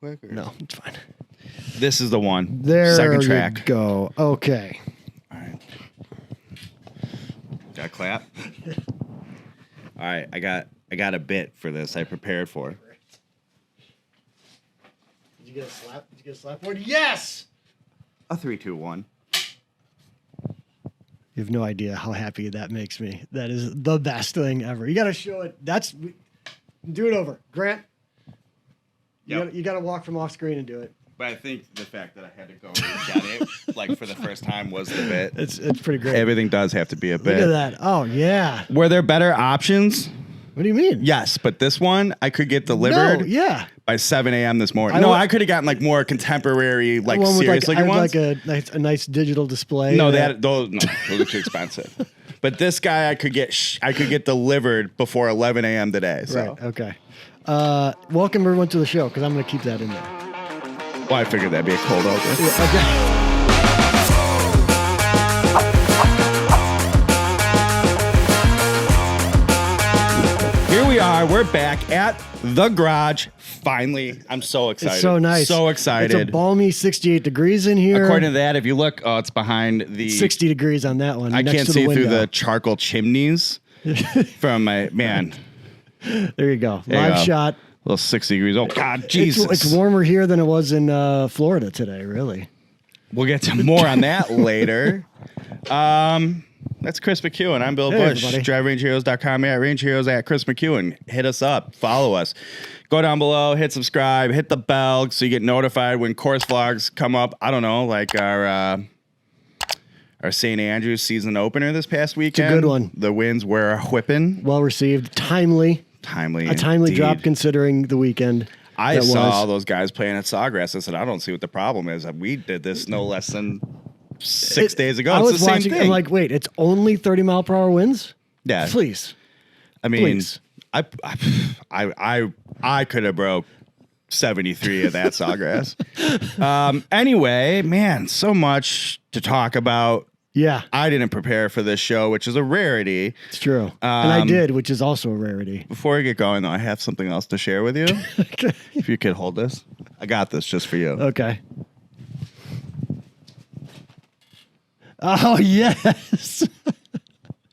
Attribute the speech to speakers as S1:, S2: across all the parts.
S1: quick? Or?
S2: No, it's fine.
S1: This is the one.
S2: There
S1: Second track.
S2: you go. Okay.
S1: All right. Got a clap? All right. I got a bit for this. I prepared for.
S2: Did you get a slap? Did you get a slap board? Yes!
S1: A 3, 2, 1.
S2: You have no idea how happy that makes me. That is the best thing ever. You got to show it. Do it over. Grant, you got to walk from off screen and do it.
S1: But I think the fact that I had to go and get it, like for the first time, was the bit.
S2: It's pretty great.
S1: Everything does have to be a bit.
S2: Look at that. Oh, yeah.
S1: Were there better options?
S2: What do you mean?
S1: Yes, but this one I could get delivered.
S2: No, yeah.
S1: By 7 a.m. this morning. I could have gotten like more contemporary, like
S2: one
S1: serious
S2: with
S1: looking ones.
S2: Like a nice digital display.
S1: No, those are too expensive. But this guy I could get delivered before 11 a.m. today. So.
S2: Right. Okay. Welcome everyone to the show because I'm going to keep that in there.
S1: Well, I figured that'd be a cold open.
S2: Okay.
S1: Here we are. We're back at the garage. Finally, I'm so excited.
S2: It's so nice.
S1: So excited.
S2: It's a balmy 68 degrees in here.
S1: According to that, if you look, it's behind the
S2: 60 degrees on that one.
S1: I
S2: next
S1: can't
S2: to
S1: see
S2: the
S1: through
S2: window.
S1: the charcoal chimneys from my man.
S2: There you go.
S1: There you
S2: Live
S1: go.
S2: shot.
S1: A little 60 degrees. Oh God, Jesus!
S2: It's warmer here than it was in Florida today. Really.
S1: We'll get to more on that later. That's Chris McEwen. I'm Bill Bush.
S2: Everybody.
S1: DriveRangeHeroes.com at Range Heroes at Chris McEwen. Hit us up. Follow us. Go down below. Hit subscribe. Hit the bell so you get notified when course vlogs come up. I don't know, like our St. Andrews season opener this past weekend.
S2: It's a good one.
S1: The winds were a whipping.
S2: Well received. Timely.
S1: A
S2: timely drop considering the weekend.
S1: I saw all those guys playing at Sawgrass. I said, I don't see what the problem is. We did this no less than 6 days ago.
S2: I
S1: It's
S2: was
S1: the same
S2: watching.
S1: thing.
S2: I'm like, wait, it's only 30-mile-per-hour winds?
S1: Yeah.
S2: Please.
S1: I mean,
S2: Please.
S1: I could have broke 73 of that Sawgrass. Anyway, man, so much to talk about.
S2: Yeah,
S1: I didn't prepare for this show, which is a rarity.
S2: it's true. And I did, which is also a rarity.
S1: Before we get going, though, I have something else to share with you.
S2: Okay.
S1: If you could hold this. I got this just for you.
S2: Okay. Oh, yes.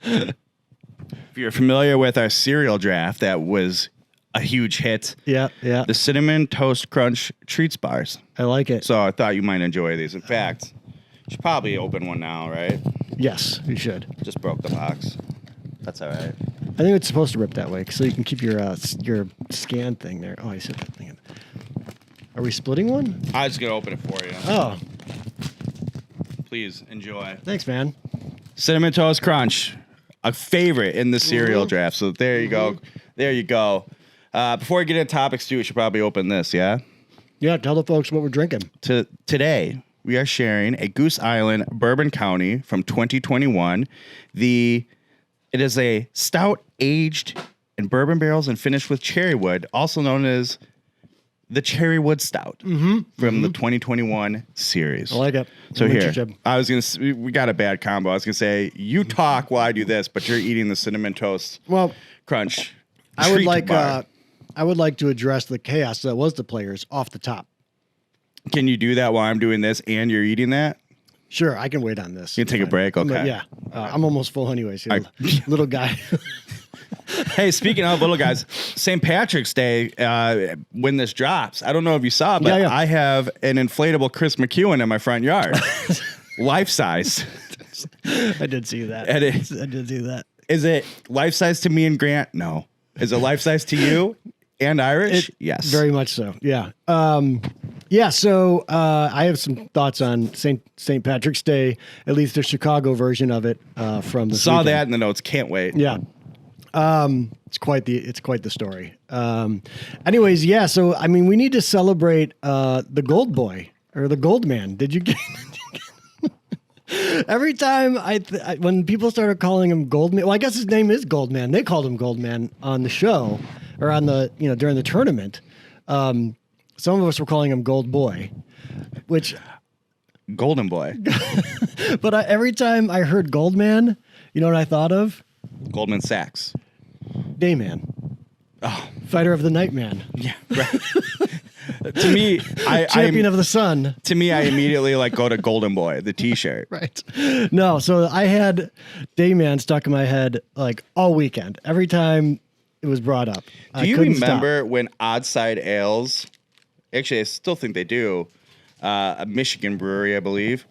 S1: If you're familiar with our cereal draft, that was a huge hit.
S2: Yeah.
S1: The Cinnamon Toast Crunch Treats Bars.
S2: I like it.
S1: So I thought you might enjoy these. In fact, you should probably open one now, right?
S2: Yes, you should.
S1: Just broke the box. That's all right.
S2: I think it's supposed to rip that way so you can keep your scan thing there. Oh, I see that thing. Are we splitting one?
S1: I was going to open it for you.
S2: Oh,
S1: Please enjoy.
S2: thanks, man.
S1: Cinnamon Toast Crunch, a favorite in the cereal draft. So there you go. There you go. Before we get into topics, too, we should probably open this, yeah?
S2: Yeah, tell the folks what we're drinking.
S1: Today, we are sharing a Goose Island Bourbon County from 2021. It is a stout aged in bourbon barrels and finished with cherry wood, also known as the Cherry Wood Stout from the 2021 series.
S2: I like it.
S1: So
S2: I'm
S1: here,
S2: interested.
S1: I was gonna. We got a bad combo. I was gonna say you talk while I do this, but you're eating the cinnamon toast crunch.
S2: I would
S1: treat
S2: like.
S1: bar.
S2: I would like to address the chaos that was the players off the top.
S1: Can you do that while I'm doing this and you're eating that?
S2: Sure, I can wait on this.
S1: You can take a break, okay?
S2: Yeah, I'm almost full anyways. Little guy.
S1: Hey, speaking of little guys, St. Patrick's Day, when this drops, I don't know if you saw, but
S2: Yeah.
S1: I have an inflatable Chris McEwen in my front yard. Life size.
S2: I did see that.
S1: And
S2: I did see that.
S1: Is it life size to me and Grant? No. Is it life size to you and Irish? Yes.
S2: Very much so. Yeah. So I have some thoughts on St. Patrick's Day, at least the Chicago version of it from the
S1: Saw that in the notes. Can't wait.
S2: Yeah. It's quite the story. Anyways, yeah. So I mean, we need to celebrate the Gold Boy or the Gold Man. Did you get? Every time when people started calling him Goldman, well, I guess his name is Goldman. They called him Goldman on the show or on the during the tournament. Some of us were calling him Gold Boy, which
S1: Golden Boy.
S2: But every time I heard Goldman, you know what I thought of?
S1: Goldman Sachs.
S2: Dayman.
S1: Oh,
S2: Fighter of the Night Man.
S1: yeah. Right. To me,
S2: Champion of the sun.
S1: to me, I immediately like go to Golden Boy, the T-shirt.
S2: Right. No, so I had Dayman stuck in my head like all weekend. Every time it was brought up.
S1: Do you remember when Oddside Ales? Actually, I still think they do. A Michigan brewery, I believe.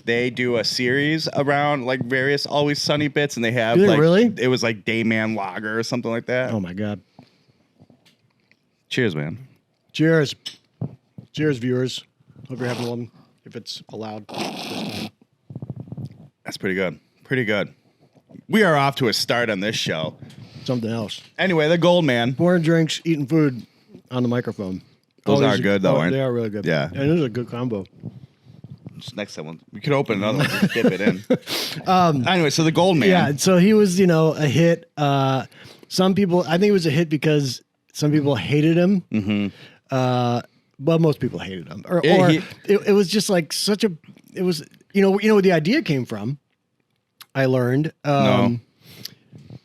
S1: They do a series around like various Always Sunny bits, and they have
S2: Do they
S1: like
S2: really?
S1: it was like Dayman Lager or something like that.
S2: Oh my God.
S1: Cheers, man.
S2: Cheers. Cheers, viewers. Hope you're having one, if it's allowed this time.
S1: That's pretty good. Pretty good. We are off to a start on this show.
S2: Something else.
S1: Anyway, the Gold Man.
S2: Pouring drinks, eating food on the microphone.
S1: Those are good, though, aren't
S2: they are really good.
S1: Yeah.
S2: And it is a good combo.
S1: Just next time, we could open another one and dip it in. Anyway, so the Gold Man.
S2: Yeah, so he was, a hit. Some people, I think it was a hit because some people hated him. Mm-hmm. Well, most people hated him. It was just like it was, where the idea came from, I learned.
S1: No.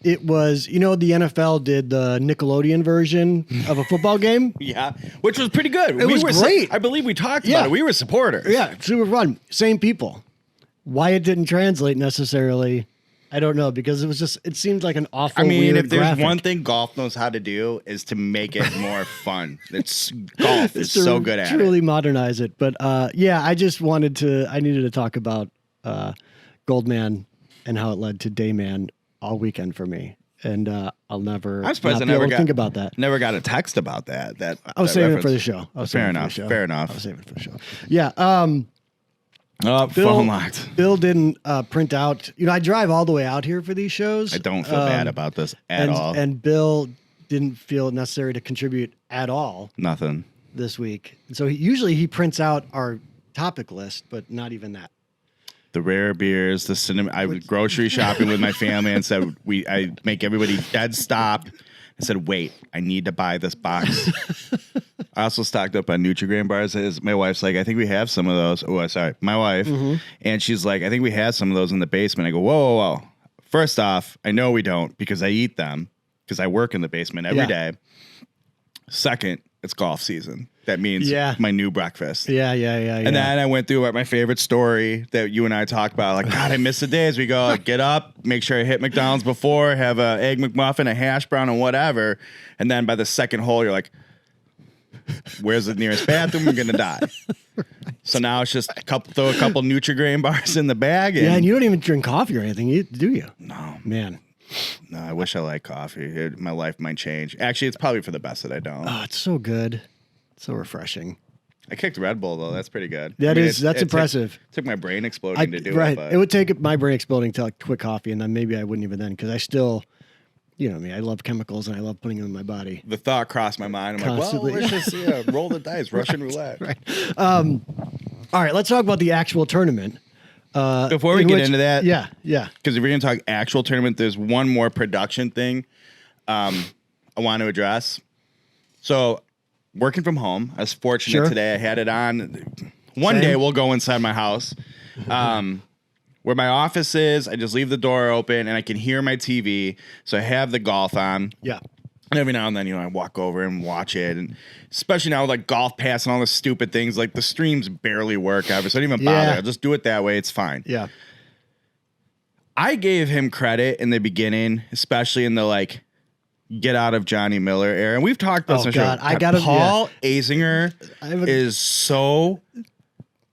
S2: It was, the NFL did the Nickelodeon version of a football game.
S1: Yeah, which was pretty good.
S2: It was great.
S1: I believe we talked about it. We were supporters.
S2: Yeah, super fun. Same people. Why it didn't translate necessarily, I don't know, because it seemed like an awful weird
S1: if there's
S2: graphic.
S1: one thing golf knows how to do is to make it more fun. Golf is so good at it.
S2: Truly modernize it. But I just I needed to talk about Goldman and how it led to Dayman all weekend for me. And I'll never
S1: I'm surprised
S2: not
S1: I
S2: be able
S1: never
S2: to think about that.
S1: Never got a text about that.
S2: I was saving
S1: reference.
S2: it for the show.
S1: Fair enough. Fair enough.
S2: I was saving it for the show. Yeah.
S1: Phone locked.
S2: Bill didn't print out. I drive all the way out here for these shows.
S1: I don't feel bad about this at all.
S2: And Bill didn't feel it necessary to contribute at all
S1: Nothing.
S2: this week. So usually he prints out our topic list, but not even that.
S1: The rare beers, the cinema. I was grocery shopping with my family and said I make everybody dead stop. I said, wait, I need to buy this box. I also stocked up on Nutri-Grain bars. My wife's like, I think we have some of those. Oh, sorry, my wife. Mm-hmm. And she's like, I think we have some of those in the basement. I go, whoa. First off, I know we don't because I eat them because I work in the basement every day. Second, it's golf season. That means my new breakfast.
S2: Yeah.
S1: And then I went through my favorite story that you and I talked about. Like, God, I miss the days. We go, get up, make sure I hit McDonald's before, have a egg McMuffin, a hash brown, and whatever. And then by the second hole, you're like, where's the nearest bathroom? I'm going to die. Right. So now it's just throw a couple Nutri-Grain bars in the bag.
S2: And you don't even drink coffee or anything, do you?
S1: No.
S2: Man.
S1: No, I wish I liked coffee. My life might change. Actually, it's probably for the best that I don't.
S2: Oh, it's so good. So refreshing.
S1: I kicked Red Bull, though. That's pretty good.
S2: That's impressive.
S1: Took my brain exploding to do it.
S2: Right.
S1: But
S2: It would take my brain exploding to like quick coffee, and then maybe I wouldn't even then because I still, I love chemicals and I love putting them in my body.
S1: The thought crossed my mind. I'm
S2: Constantly.
S1: like, well, let's just roll the dice, Russian roulette.
S2: Right. All right, let's talk about the actual tournament.
S1: Before we get into that,
S2: yeah.
S1: Because if we're going to talk actual tournament, there's one more production thing I want to address. So, working from home, I was fortunate today. I had it on. One day we'll go inside my house. Where my office is, I just leave the door open and I can hear my TV. So I have the golf on.
S2: Yeah.
S1: And every now and then, I walk over and watch it. And especially now with like Golf Pass and all the stupid things, like the streams barely work ever. So I don't even bother. I'll just do it that way. It's fine.
S2: Yeah.
S1: I gave him credit in the beginning, especially in the like get out of Johnny Miller era. And we've talked about this. Paul Azinger is so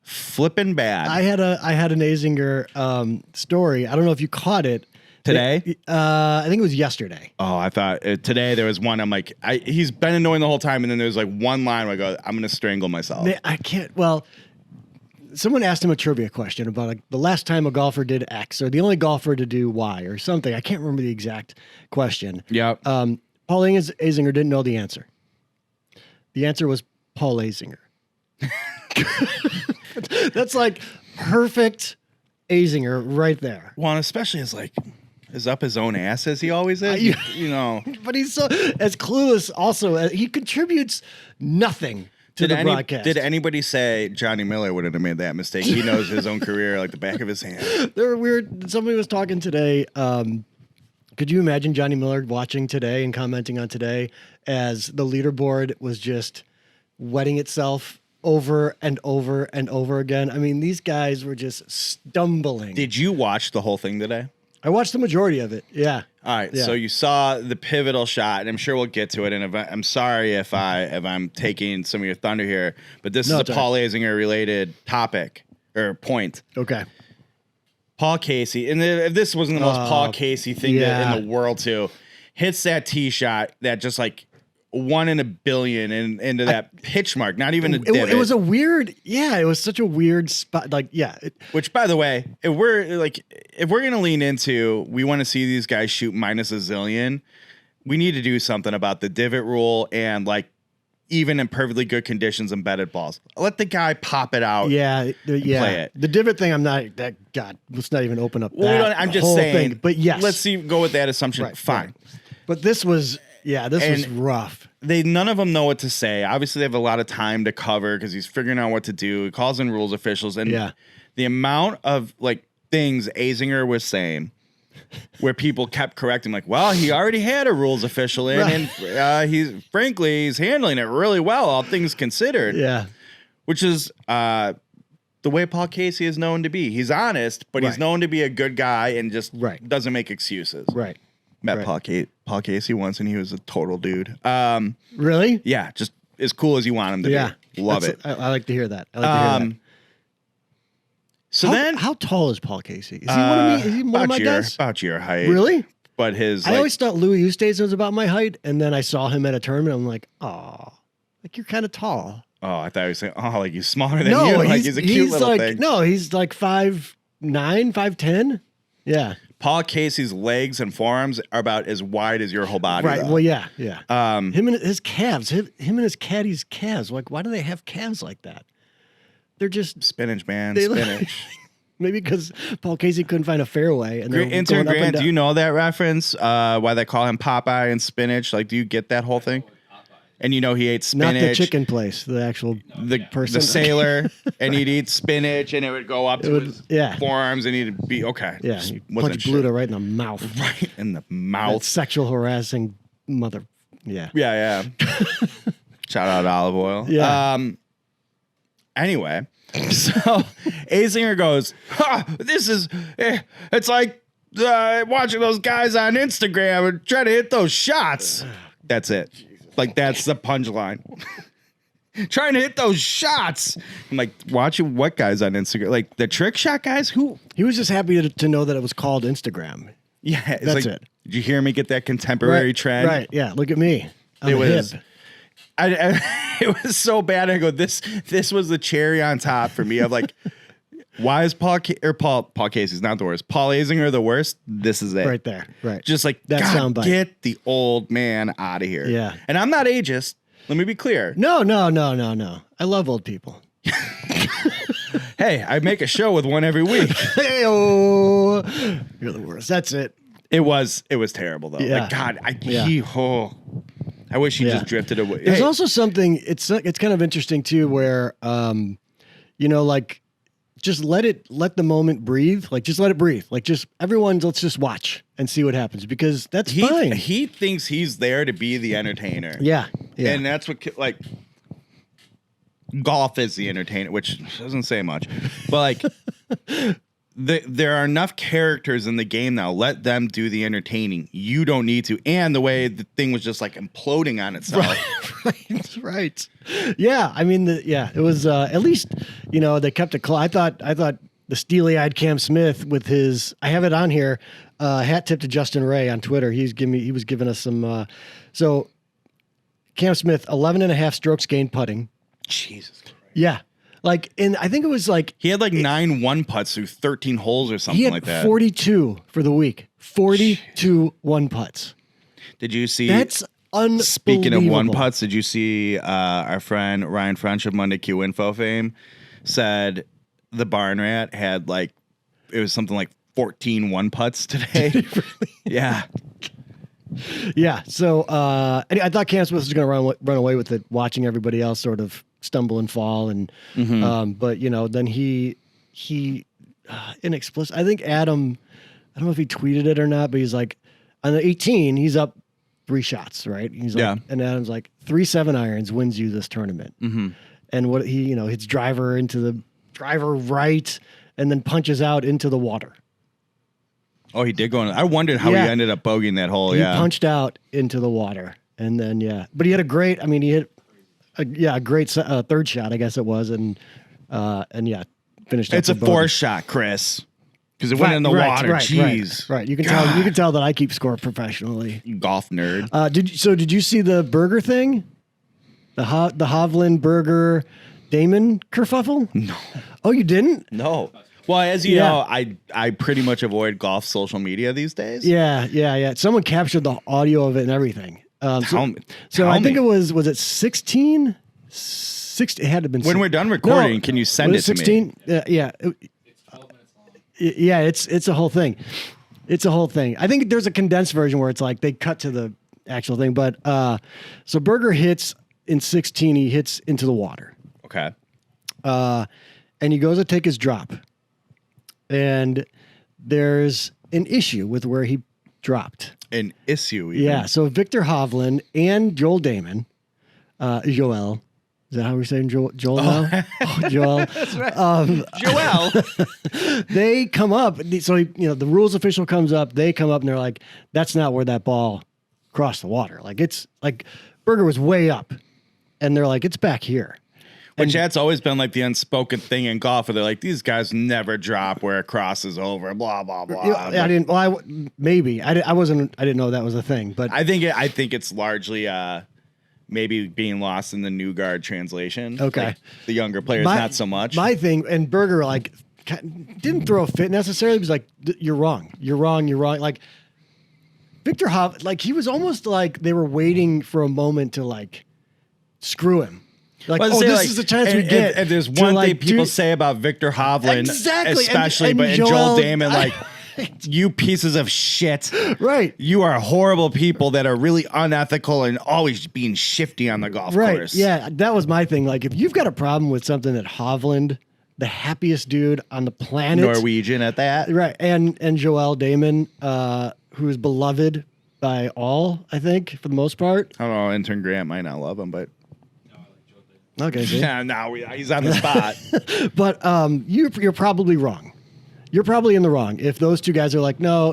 S1: flipping bad.
S2: I had an Azinger story. I don't know if you caught it.
S1: Today?
S2: I think it was yesterday.
S1: Oh, I thought today there was one. I'm like, he's been annoying the whole time. And then there's like one line where I go, I'm going to strangle myself.
S2: I can't. Well, someone asked him a trivia question about like, the last time a golfer did X or the only golfer to do Y or something. I can't remember the exact question.
S1: Yeah.
S2: Paul Azinger didn't know the answer. The answer was Paul Azinger. That's like perfect Azinger right there.
S1: Well, especially as up his own ass as he always is,
S2: But he's so as clueless. Also, he contributes nothing to the broadcast.
S1: Did anybody say Johnny Miller wouldn't have made that mistake? He knows his own career like the back of his hand.
S2: They were weird. Somebody was talking today. Could you imagine Johnny Miller watching today and commenting on today as the leaderboard was just wetting itself over and over and over again. I mean, these guys were just stumbling.
S1: Did you watch the whole thing today?
S2: I watched the majority of it. Yeah.
S1: All right,
S2: Yeah.
S1: so you saw the pivotal shot, and I'm sure we'll get to it. And I'm sorry if I'm taking some of your thunder here, but this is a Paul Azinger related topic or point.
S2: Okay.
S1: Paul Casey, and if this wasn't the most Paul Casey thing in the world, too, hits that tee shot that just like 1 in a billion into that pitch mark, not even a divot.
S2: It was a weird, it was such a weird spot. Like,
S1: which, by the way, if we're gonna lean into, we want to see these guys shoot minus a zillion, we need to do something about the divot rule and like even in perfectly good conditions, embedded balls. Let the guy pop it out.
S2: Yeah.
S1: Play it.
S2: The divot thing, I'm not that. God, let's not even open up.
S1: I'm just saying.
S2: Thing. But yes,
S1: let's go with that assumption.
S2: Right,
S1: Fine.
S2: right. But this was. Yeah, this was rough.
S1: None of them know what to say. Obviously, they have a lot of time to cover because he's figuring out what to do. He calls in rules officials, and the amount of like things Azinger was saying, where people kept correcting, like, "Well, he already had a rules official in, and he's handling it really well, all things considered."
S2: Yeah,
S1: which is the way Paul Casey is known to be. He's honest, but he's known to be a good guy and just doesn't make excuses.
S2: Right.
S1: Met Paul Casey once, and he was a total dude.
S2: Really?
S1: Yeah, just as cool as you want him to be. Love it.
S2: I like to hear that. I like to hear that.
S1: So
S2: how tall is Paul Casey? Is he one of me? Is he one of my guys?
S1: About your height.
S2: Really?
S1: But his.
S2: I always thought Louis Oosthuizen was about my height, and then I saw him at a tournament. I'm like, oh, like you're kind of tall.
S1: Oh, I thought you were saying, oh, like he's smaller than you. Like he's a cute little thing.
S2: No, he's like 5'9", 5'10". Yeah.
S1: Paul Casey's legs and forearms are about as wide as your whole body.
S2: Right.
S1: Though.
S2: Well, yeah. Him and his calves. Him and his caddy's calves. Like, why do they have calves like that? They're just
S1: spinach, man. Spinach.
S2: Maybe because Paul Casey couldn't find a fairway. And
S1: Intern Grant, do you know that reference? Why they call him Popeye and spinach? Like, do you get that whole thing? And you know he ate spinach.
S2: Not the chicken place, the actual person.
S1: The sailor, and he'd eat spinach, and it would go up to his forearms, and he'd be, okay.
S2: Yeah, he punched Bluto right in the mouth.
S1: Right in the mouth.
S2: That sexual harassing mother. Yeah.
S1: Yeah. Shout out Olive Oil.
S2: Yeah.
S1: Anyway, so Azinger goes, this is, it's like watching those guys on Instagram and trying to hit those shots. That's it. Like, that's the punchline. Trying to hit those shots. I'm like, watching what guys on Instagram? Like, the trick shot guys? Who?
S2: He was just happy to know that it was called Instagram.
S1: Yeah.
S2: That's it.
S1: Did you hear me get that contemporary trend?
S2: Right. Yeah. Look at me.
S1: It was it was so bad. I go, this was the cherry on top for me. I'm like, why is Paul Casey's not the worst? Paul Azinger the worst? This is it.
S2: Right there. Right.
S1: Just like,
S2: that soundbite.
S1: Get the old man out of here.
S2: Yeah.
S1: And I'm not ageist. Let me be clear.
S2: No. I love old people.
S1: Hey, I make a show with one every week.
S2: Hey-oh. You're the worst. That's it.
S1: It was terrible though.
S2: Yeah.
S1: Like, God, I wish he just drifted away.
S2: There's also something, it's kind of interesting too, where, like, just let the moment breathe. Like, just let it breathe. Like, let's just watch and see what happens, because that's fine.
S1: He thinks he's there to be the entertainer.
S2: Yeah.
S1: And that's what, like, golf is the entertainer, which doesn't say much, but like, there are enough characters in the game now. Let them do the entertaining. You don't need to. And the way the thing was just like imploding on itself.
S2: Right. Yeah. I mean, it was at least, they kept it. I thought the steely-eyed Cam Smith with his, I have it on here, hat tip to Justin Ray on Twitter. He was giving us some. So Cam Smith, 11 and a half strokes gained putting.
S1: Jesus Christ.
S2: Yeah. Like, and I think it was like...
S1: He had like 9 1-putts through 13 holes or something like that.
S2: He had 42 for the week. 42 1-putts.
S1: Did you see...
S2: That's unbelievable.
S1: Speaking of 1-putts, did you see our friend Ryan French of Monday Q Info fame said the Barn Rat had like... It was something like 14 1-putts today.
S2: Did it really?
S1: Yeah.
S2: Yeah. So I thought Cam Smith was going to run away with it, watching everybody else sort of stumble and fall, and but then he inexplicit. I think Adam, I don't know if he tweeted it or not, but he's like, on the 18, he's up 3 shots, right? He's like,
S1: Yeah.
S2: and Adam's like 3 7-irons wins you this tournament.
S1: Mm-hmm.
S2: And what he, hits driver into the driver right, and then punches out into the water.
S1: Oh, he did go in. I wondered how he ended up bogeying that hole.
S2: He punched out into the water, and then but he had a great. I mean, he hit a great third shot, I guess it was, and finished.
S1: It's a fourth shot, Chris, because it went in the water. Jeez,
S2: right. You can tell. You can tell that I keep score professionally.
S1: You golf nerd.
S2: Did you see the burger thing? The Hovland burger Damon kerfuffle?
S1: No.
S2: Oh, you didn't?
S1: No. Well, as you know, I pretty much avoid golf social media these days.
S2: Yeah. Someone captured the audio of it and everything. So I think it was it 16? 16, it had to have been.
S1: When we're done recording, can you send it
S2: 16?
S1: to me?
S2: Yeah. It's 12 minutes long. Yeah, it's a whole thing. It's a whole thing. I think there's a condensed version where it's like they cut to the actual thing. But so Berger hits in 16, he hits into the water.
S1: Okay.
S2: And he goes to take his drop. And there's an issue with where he dropped.
S1: An issue, even.
S2: Yeah. So Victor Hovland and Joel Damon, Joel. Is that how we say Joel now? Oh, Joel.
S1: That's right. Joel.
S2: They come up. So, the rules official comes up. They come up and they're like, that's not where that ball crossed the water. Like, it's like Berger was way up. And they're like, it's back here.
S1: Which that's always been like the unspoken thing in golf where they're like, these guys never drop where it crosses over, blah, blah, blah.
S2: I didn't, well, maybe. I didn't know that was a thing. But
S1: I think it's largely maybe being lost in the new guard translation.
S2: Okay.
S1: Like, the younger players, not so much.
S2: My thing, and Berger, like, didn't throw a fit necessarily. He was like, you're wrong. You're wrong. You're wrong. Like, Victor Hovland, like, he was almost like they were waiting for a moment to, like, screw him. Like, this is the chance we get.
S1: And there's one thing people say about Victor Hovland,
S2: exactly,
S1: especially, but Joel Damon, like, you pieces of shit.
S2: Right.
S1: You are horrible people that are really unethical and always being shifty on the golf course.
S2: Yeah, that was my thing. Like, if you've got a problem with something that Hovland, the happiest dude on the planet,
S1: Norwegian at that,
S2: right, and Joel Damon, who is beloved by all, I think, for the most part.
S1: I don't know, intern Grant might not love him, but
S2: okay, see?
S1: Yeah, no, he's on the spot.
S2: But you're probably wrong. You're probably in the wrong if those two guys are like, no.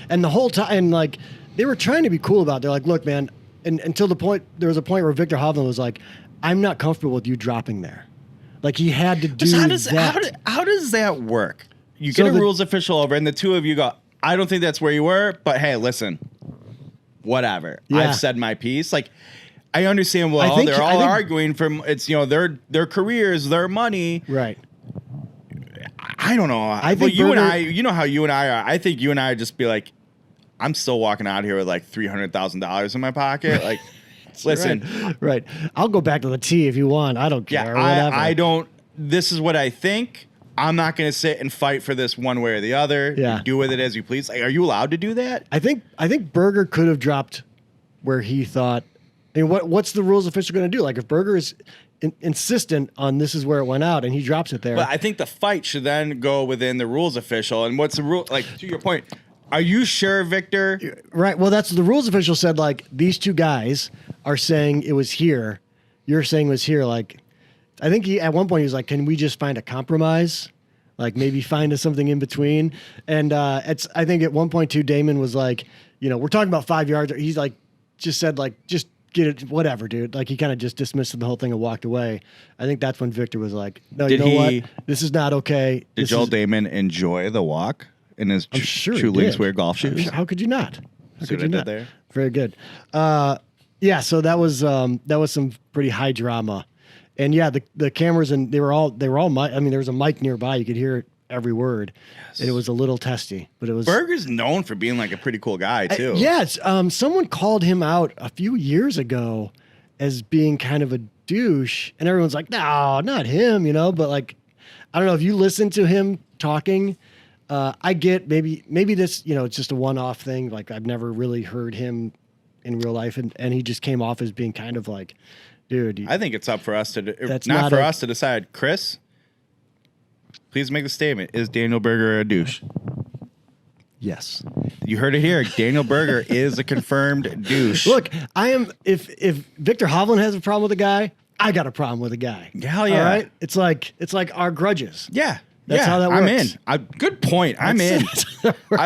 S2: And the whole time, and like, they were trying to be cool about it. They're like, look, man, and until there was a point where Victor Hovland was like, I'm not comfortable with you dropping there. Like, he had to do that.
S1: How does that work? You get a rules official over, and the two of you go, I don't think that's where you were, but hey, listen, whatever.
S2: Yeah.
S1: I've said my piece. Like, I understand. Well, they're all arguing from it's their careers, their money.
S2: Right.
S1: I don't know.
S2: I think
S1: you and I, you know how you and I are. I think you and I just be like, I'm still walking out here with like $300,000 in my pocket. Like, listen,
S2: right. I'll go back to the tee if you want. I don't care.
S1: Yeah, I don't. This is what I think. I'm not going to sit and fight for this one way or the other.
S2: Yeah.
S1: You do with it as you please. Like, are you allowed to do that?
S2: I think Berger could have dropped where he thought. I mean, what's the rules official going to do? Like, if Berger is insistent on this is where it went out and he drops it there.
S1: But I think the fight should then go within the rules official. And what's the rule? Like, to your point, are you sure, Victor?
S2: Right. Well, that's the rules official said, like, these two guys are saying it was here. You're saying it was here. Like, I think at one point he was like, can we just find a compromise? Like, maybe find something in between. And I think at one point too, Damon was like, we're talking about 5 yards. He's like, just said like, just get it, whatever, dude. Like, he kind of just dismissed the whole thing and walked away. I think that's when Victor was like, no, you know what? This is not okay.
S1: Did Joel Damon enjoy the walk in his true links wear golf shoes?
S2: Sure. How could you not? How could you not?
S1: There?
S2: Very good. Yeah, so that was some pretty high drama. And yeah, the cameras, and they were all I mean, there was a mic nearby. You could hear every word. Yes. And it was a little testy, but it was.
S1: Berger's known for being like a pretty cool guy too.
S2: Yes. Someone called him out a few years ago as being kind of a douche, and everyone's like, no, not him, but like, I don't know if you listen to him talking. I get maybe this, it's just a one-off thing. Like, I've never really heard him in real life. And he just came off as being kind of like, dude.
S1: I think it's up for us to decide. Chris, please make the statement. Is Daniel Berger a douche?
S2: Yes.
S1: You heard it here. Daniel Berger is a confirmed douche.
S2: Look, I am. If Victor Hovland has a problem with a guy, I got a problem with a guy.
S1: Hell yeah.
S2: All right. It's like our grudges.
S1: Yeah.
S2: That's how that
S1: I'm
S2: works.
S1: in. Good point. I'm in.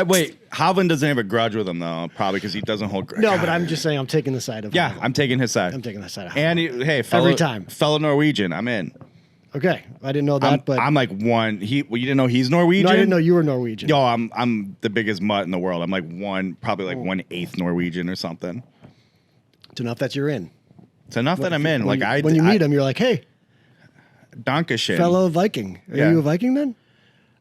S1: Wait, Hovland doesn't have a grudge with him though, probably because he doesn't hold grudge.
S2: No, but I'm just saying I'm taking the side of.
S1: Yeah,
S2: Hovland.
S1: I'm taking his side.
S2: I'm taking the side of. Hovland.
S1: And hey,
S2: every time,
S1: fellow Norwegian, I'm in.
S2: Okay, I didn't know that, but
S1: I'm like one. You didn't know he's Norwegian?
S2: No, I didn't know you were Norwegian.
S1: Yo, I'm the biggest mutt in the world. I'm like probably like 1/8 Norwegian or something.
S2: It's enough that you're in.
S1: It's enough that I'm in.
S2: When you meet him, you're like, hey,
S1: Dankeschön.
S2: fellow Viking. Are you a Viking then?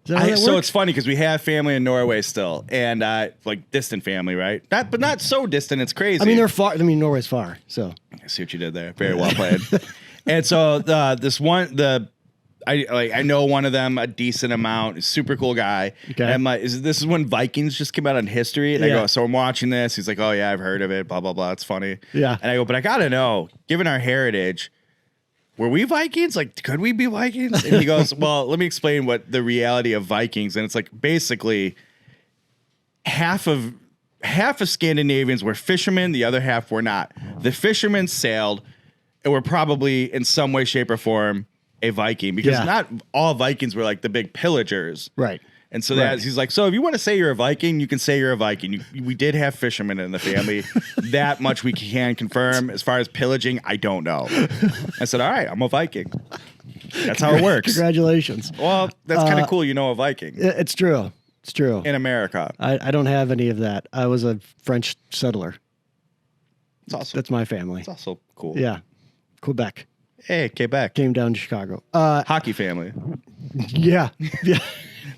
S2: Is that how that
S1: So
S2: works?
S1: it's funny because we have family in Norway still, and like distant family, right? But not so distant. It's crazy.
S2: I mean, they're far. I mean, Norway's far. So
S1: I see what you did there. Very well played. And so I know one of them a decent amount. Super cool guy.
S2: Okay.
S1: And this is when Vikings just came out on history, and I
S2: Yeah.
S1: go, so I'm watching this. He's like, oh yeah, I've heard of it. Blah blah blah. It's funny.
S2: Yeah.
S1: And I go, but I gotta know, given our heritage, were we Vikings? Like, could we be Vikings? And he goes, well, let me explain what the reality of Vikings. And it's like basically half of Scandinavians were fishermen, the other half were not. The fishermen sailed and were probably in some way, shape, or form a Viking because
S2: Yeah.
S1: not all Vikings were like the big pillagers.
S2: right.
S1: And so
S2: Right.
S1: he's like, so if you want to say you're a Viking, you can say you're a Viking. We did have fishermen in the family. That much we can confirm. As far as pillaging, I don't know. I said, all right, I'm a Viking. That's how it works.
S2: Congratulations.
S1: Well, that's kind of cool. You know a Viking
S2: It's true. It's true.
S1: in America.
S2: I don't have any of that. I was a French settler.
S1: It's also
S2: That's my family.
S1: it's also cool.
S2: Yeah. Quebec.
S1: Hey, Quebec.
S2: Came down to Chicago.
S1: Hockey family.
S2: Yeah. Yeah.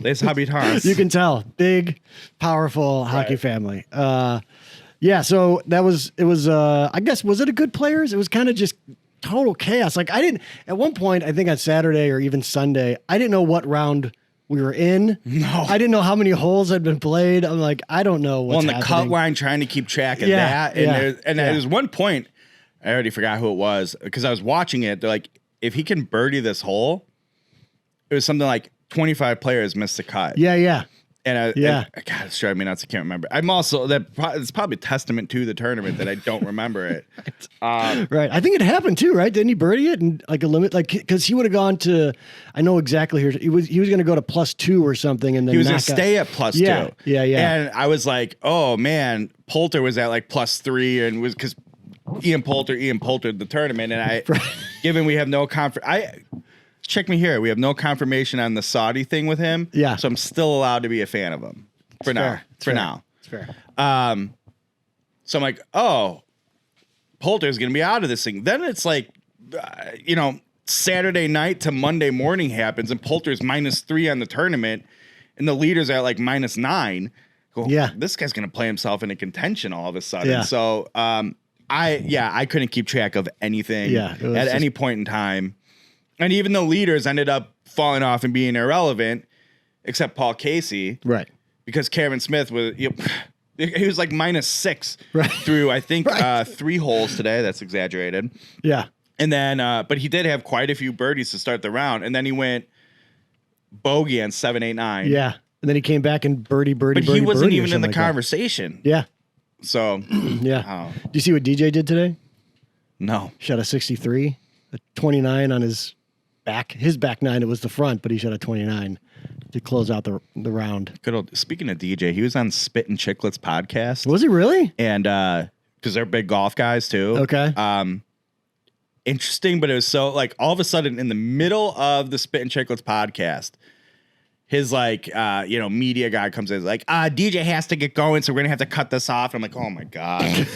S1: Les habitants.
S2: You can tell. Big, powerful hockey family. Yeah, so it was I guess, was it a good players? It was kind of just total chaos. Like at one point, I think on Saturday or even Sunday, I didn't know what round we were in.
S1: No.
S2: I didn't know how many holes had been played. I'm like, I don't know what's
S1: on the cut
S2: happening.
S1: line trying to keep track of
S2: Yeah,
S1: that.
S2: yeah,
S1: There's one point, I already forgot who it was because I was watching it. They're like, if he can birdie this hole, it was something like 25 players missed the cut.
S2: Yeah, yeah.
S1: And
S2: Yeah.
S1: God, it's driving me nuts. I can't remember. I'm also it's probably a testament to the tournament that I don't remember it.
S2: Right. I think it happened too, right? Didn't he birdie it and like a limit, like because he would have gone to, I know exactly here. He was going to go to +2 or something, and then
S1: He was going
S2: knock
S1: to
S2: out-
S1: stay at +2.
S2: Yeah.
S1: And I was like, oh man, Poulter was at like +3, and was because Ian Poulter the tournament, and given we have no check me here. We have no confirmation on the Saudi thing with him.
S2: Yeah.
S1: So I'm still allowed to be a fan of him for now.
S2: fair. It's
S1: For
S2: fair.
S1: now.
S2: It's fair.
S1: So I'm like, oh, Poulter's going to be out of this thing. Then it's like, Saturday night to Monday morning happens, and Poulter's -3 on the tournament, and the leaders are at like -9. Go,
S2: Yeah.
S1: This guy's going to play himself into contention all of a sudden.
S2: Yeah.
S1: So I couldn't keep track of anything
S2: Yeah, it was
S1: at
S2: just-
S1: any point in time. And even the leaders ended up falling off and being irrelevant, except Paul Casey,
S2: Right.
S1: because Cameron Smith was he was like -6
S2: Right.
S1: through I think
S2: Right.
S1: 3 holes today. That's exaggerated.
S2: Yeah.
S1: And then, but he did have quite a few birdies to start the round, and then he went bogey on 7, 8, 9.
S2: Yeah. And then he came back and birdie.
S1: but he
S2: birdie,
S1: wasn't
S2: birdie or
S1: even in
S2: something
S1: the
S2: like that.
S1: conversation.
S2: Yeah.
S1: So
S2: Yeah.
S1: Oh.
S2: Do you see what DJ did today?
S1: no,
S2: Shot a 63, a 29 on his back. His back nine, it was the front, but he shot a 29 to close out the round.
S1: good old. Speaking of DJ, he was on Spit and Chicklets podcast,
S2: Was he really?
S1: and because they're big golf guys too.
S2: Okay.
S1: Interesting, but it was so like all of a sudden in the middle of the Spit and Chicklets podcast, his media guy comes in like, DJ has to get going, so we're gonna have to cut this off. And I'm like, oh my god,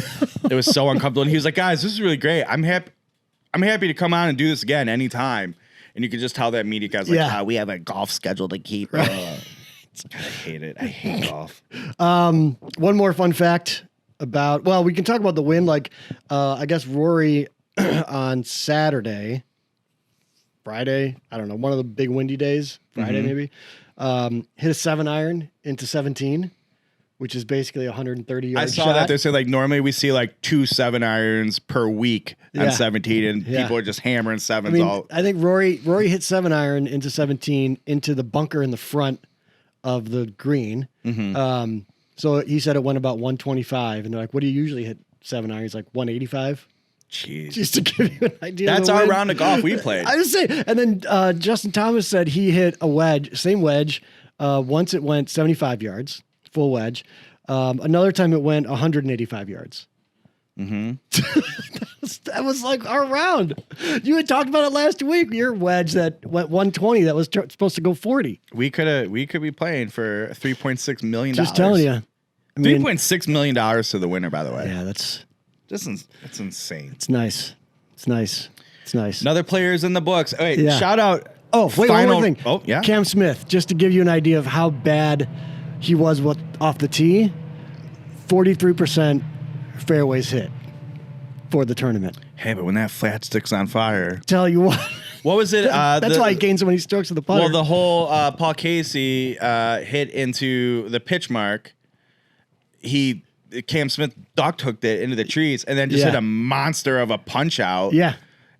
S1: it was so uncomfortable. And he was like, guys, this is really great. I'm happy to come on and do this again anytime. And you could just tell that media guy's like,
S2: Yeah.
S1: we have a golf schedule to keep. God, I hate it. I hate golf.
S2: One more fun fact about, well, we can talk about the win. Like, I guess Rory on Friday, I don't know, one of the big windy days, Friday maybe, hit a 7-iron into 17, which is basically a 130-yard
S1: I saw
S2: shot.
S1: that they said like normally we see like 2 7-irons per week
S2: Yeah.
S1: on 17, and
S2: Yeah.
S1: people are just hammering
S2: I
S1: sevens
S2: mean,
S1: all.
S2: I think Rory hit 7-iron into 17 into the bunker in the front of the green.
S1: Mm-hmm.
S2: So he said it went about 125, and they're like, "What do you usually hit 7-iron?" He's like 185.
S1: Jeez.
S2: Just to give you an idea.
S1: That's our round of golf we played.
S2: I was saying, and then Justin Thomas said he hit a wedge, same wedge. Once it went 75 yards, full wedge. Another time it went 185 yards.
S1: Mm-hmm.
S2: That was like our round. You had talked about it last week. Your wedge that went 120 that was supposed to go 40.
S1: We could be playing for $3.6 million.
S2: Just telling you. I mean,
S1: $3.6 million to the winner, by the way.
S2: yeah, that's
S1: insane.
S2: it's nice. It's nice. It's nice.
S1: Another player's in the books. Wait,
S2: Yeah.
S1: shout out.
S2: Oh, wait, one more thing.
S1: Oh, yeah.
S2: Cam Smith, just to give you an idea of how bad he was off the tee, 43% fairways hit for the tournament.
S1: Hey, but when that flat stick's on fire.
S2: Tell you what.
S1: What was it?
S2: That's why he gained so many strokes with the putter.
S1: Well, the whole Paul Casey hit into the pitch mark. Cam Smith duck hooked it into the trees and then just
S2: Yeah.
S1: hit a monster of a punch out.
S2: Yeah.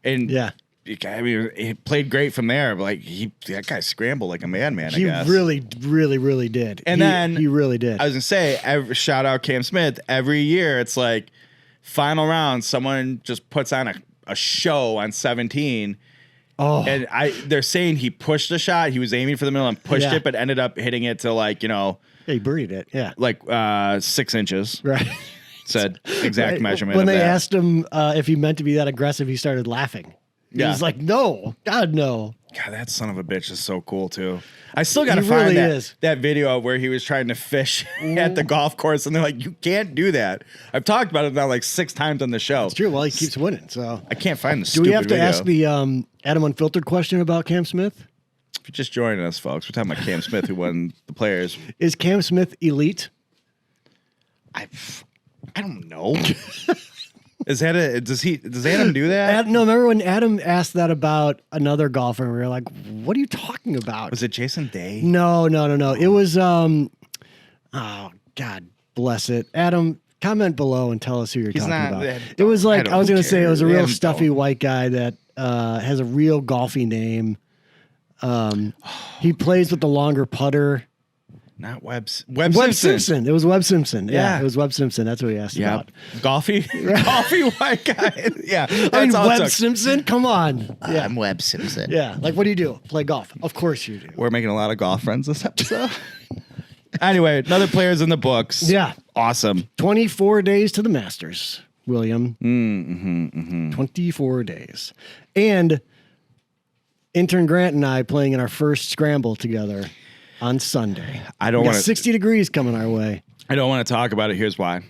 S1: And
S2: Yeah.
S1: I mean, he played great from there. But like that guy scrambled like a madman.
S2: He
S1: I guess.
S2: really, really, really did.
S1: And then
S2: he really did.
S1: I was gonna say, shout out Cam Smith. Every year, it's like final round, someone just puts on a show on 17.
S2: Oh,
S1: And they're saying he pushed the shot. He was aiming for the middle and pushed
S2: Yeah.
S1: it, but ended up hitting it to like,
S2: yeah, he birdied it. Yeah.
S1: like 6 inches.
S2: Right.
S1: Said exact
S2: Right.
S1: measurement.
S2: When
S1: of
S2: they
S1: that.
S2: asked him if he meant to be that aggressive, he started laughing. He
S1: Yeah.
S2: was like, no, God, no.
S1: God, that son of a bitch is so cool too. I still gotta
S2: He
S1: find
S2: really
S1: that,
S2: is.
S1: that video where he was trying to fish at the golf course, and they're like, "You can't do that." I've talked about it now like 6 times on the show.
S2: It's true. Well, he keeps winning. So
S1: I can't find the
S2: do
S1: stupid
S2: we have to
S1: video.
S2: ask the Adam Unfiltered question about Cam Smith?
S1: If you're just joining us, folks, we're talking about Cam Smith, who won the Players.
S2: Is Cam Smith elite?
S1: I don't know. Does Adam do that?
S2: No, remember when Adam asked that about another golfer, and we were like, what are you talking about?
S1: Was it Jason Day?
S2: No. It was oh God bless it. Adam, comment below and tell us who you're
S1: He's
S2: talking
S1: not
S2: about.
S1: that-
S2: It was like I was
S1: who
S2: gonna say it was a
S1: cares?
S2: real
S1: Adam
S2: stuffy
S1: don't.
S2: white guy that has a real golfy name. He plays with the longer putter.
S1: Not Webb
S2: Webb Simpson. It was Webb Simpson. Yeah,
S1: Yeah.
S2: it was Webb Simpson. That's what he asked
S1: Yeah.
S2: about.
S1: Golfy white guy. Yeah.
S2: I mean,
S1: That's all it
S2: Webb
S1: took.
S2: Simpson. Come on. Yeah,
S1: I'm Webb Simpson.
S2: yeah. Like, what do you do? Play golf? Of course you do.
S1: We're making a lot of golf friends this episode. Anyway, another player's in the books.
S2: Yeah.
S1: Awesome.
S2: 24 days to the Masters, William. 24 days. And intern Grant and I playing in our first scramble together on Sunday.
S1: I don't
S2: We got
S1: want
S2: 60 degrees coming our way.
S1: I don't want to talk about it. Here's why.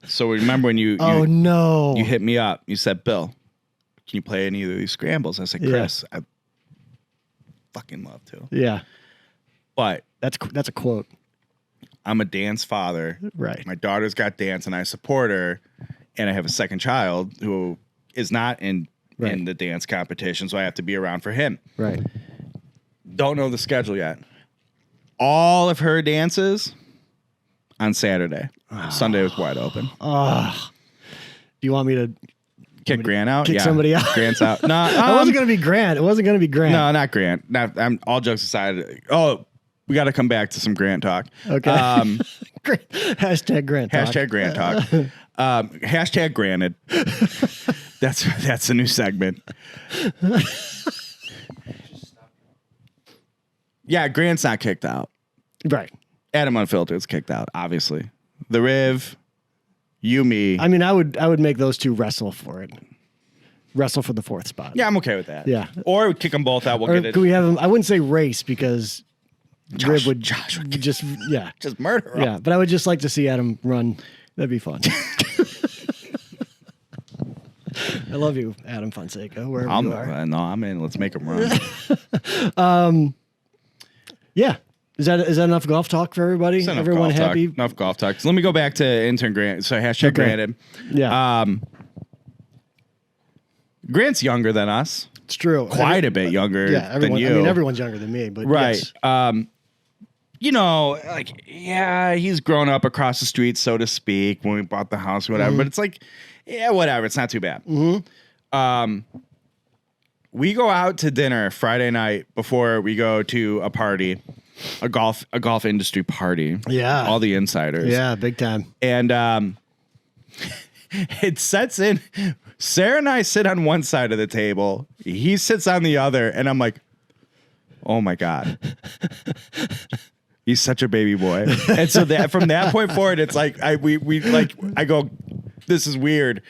S1: So remember when you
S2: Oh, no.
S1: you hit me up. You said, "Bill, can you play any of these scrambles?" I said,
S2: Yeah.
S1: "Chris, I fucking love to,
S2: Yeah.
S1: but
S2: That's a quote.
S1: I'm a dance father.
S2: Right.
S1: My daughter's got dance, and I support her. And I have a second child who is not in
S2: Right.
S1: the dance competition, so I have to be around for him.
S2: Right.
S1: Don't know the schedule yet. All of her dances on Saturday. Sunday was wide open.
S2: Do you want me to
S1: Kick Grant out?
S2: kick somebody out?
S1: Grant's out. No,
S2: It wasn't going to be Grant. It wasn't going to be Grant.
S1: no, not Grant. I'm all jokes aside. Oh, we got to come back to some Grant talk.
S2: Okay. Great. Hashtag Grant. Talk.
S1: Hashtag Grant talk. Hashtag granted. That's a new segment. Yeah, Grant's not kicked out.
S2: Right.
S1: Adam Unfiltered is kicked out, obviously. The Riv, you, me.
S2: I mean, I would make those two wrestle for it. Wrestle for the 4th spot.
S1: Yeah, I'm okay with that.
S2: Yeah.
S1: Or kick them both out. We'll
S2: Or
S1: get it.
S2: could we have them? I wouldn't say race because Rib would
S1: Josh would
S2: just yeah.
S1: just murder him.
S2: Yeah, but I would just like to see Adam run. That'd be fun. I love you, Adam Fonseca, wherever you are.
S1: No, I'm in. Let's make him run.
S2: Yeah. Is that enough golf talk for everybody?
S1: Enough
S2: Everyone
S1: golf
S2: happy?
S1: Talk. Enough golf talk. So let me go back to intern Grant. So hashtag
S2: Okay.
S1: granted.
S2: Yeah.
S1: Grant's younger than us.
S2: It's true.
S1: Quite a bit younger
S2: Yeah,
S1: than you.
S2: I mean, everyone's younger than me, but
S1: Right.
S2: yes.
S1: You know, like, yeah, he's grown up across the street, so to speak, when we bought the house, whatever. But it's like, yeah, whatever. It's not too bad. We go out to dinner Friday night before we go to a party. a golf industry party.
S2: Yeah.
S1: All the insiders.
S2: Yeah, big time.
S1: And it sets in. Sarah and I sit on one side of the table. He sits on the other, and I'm like, oh my God. He's such a baby boy. And so that from that point forward, it's like I go, this is weird.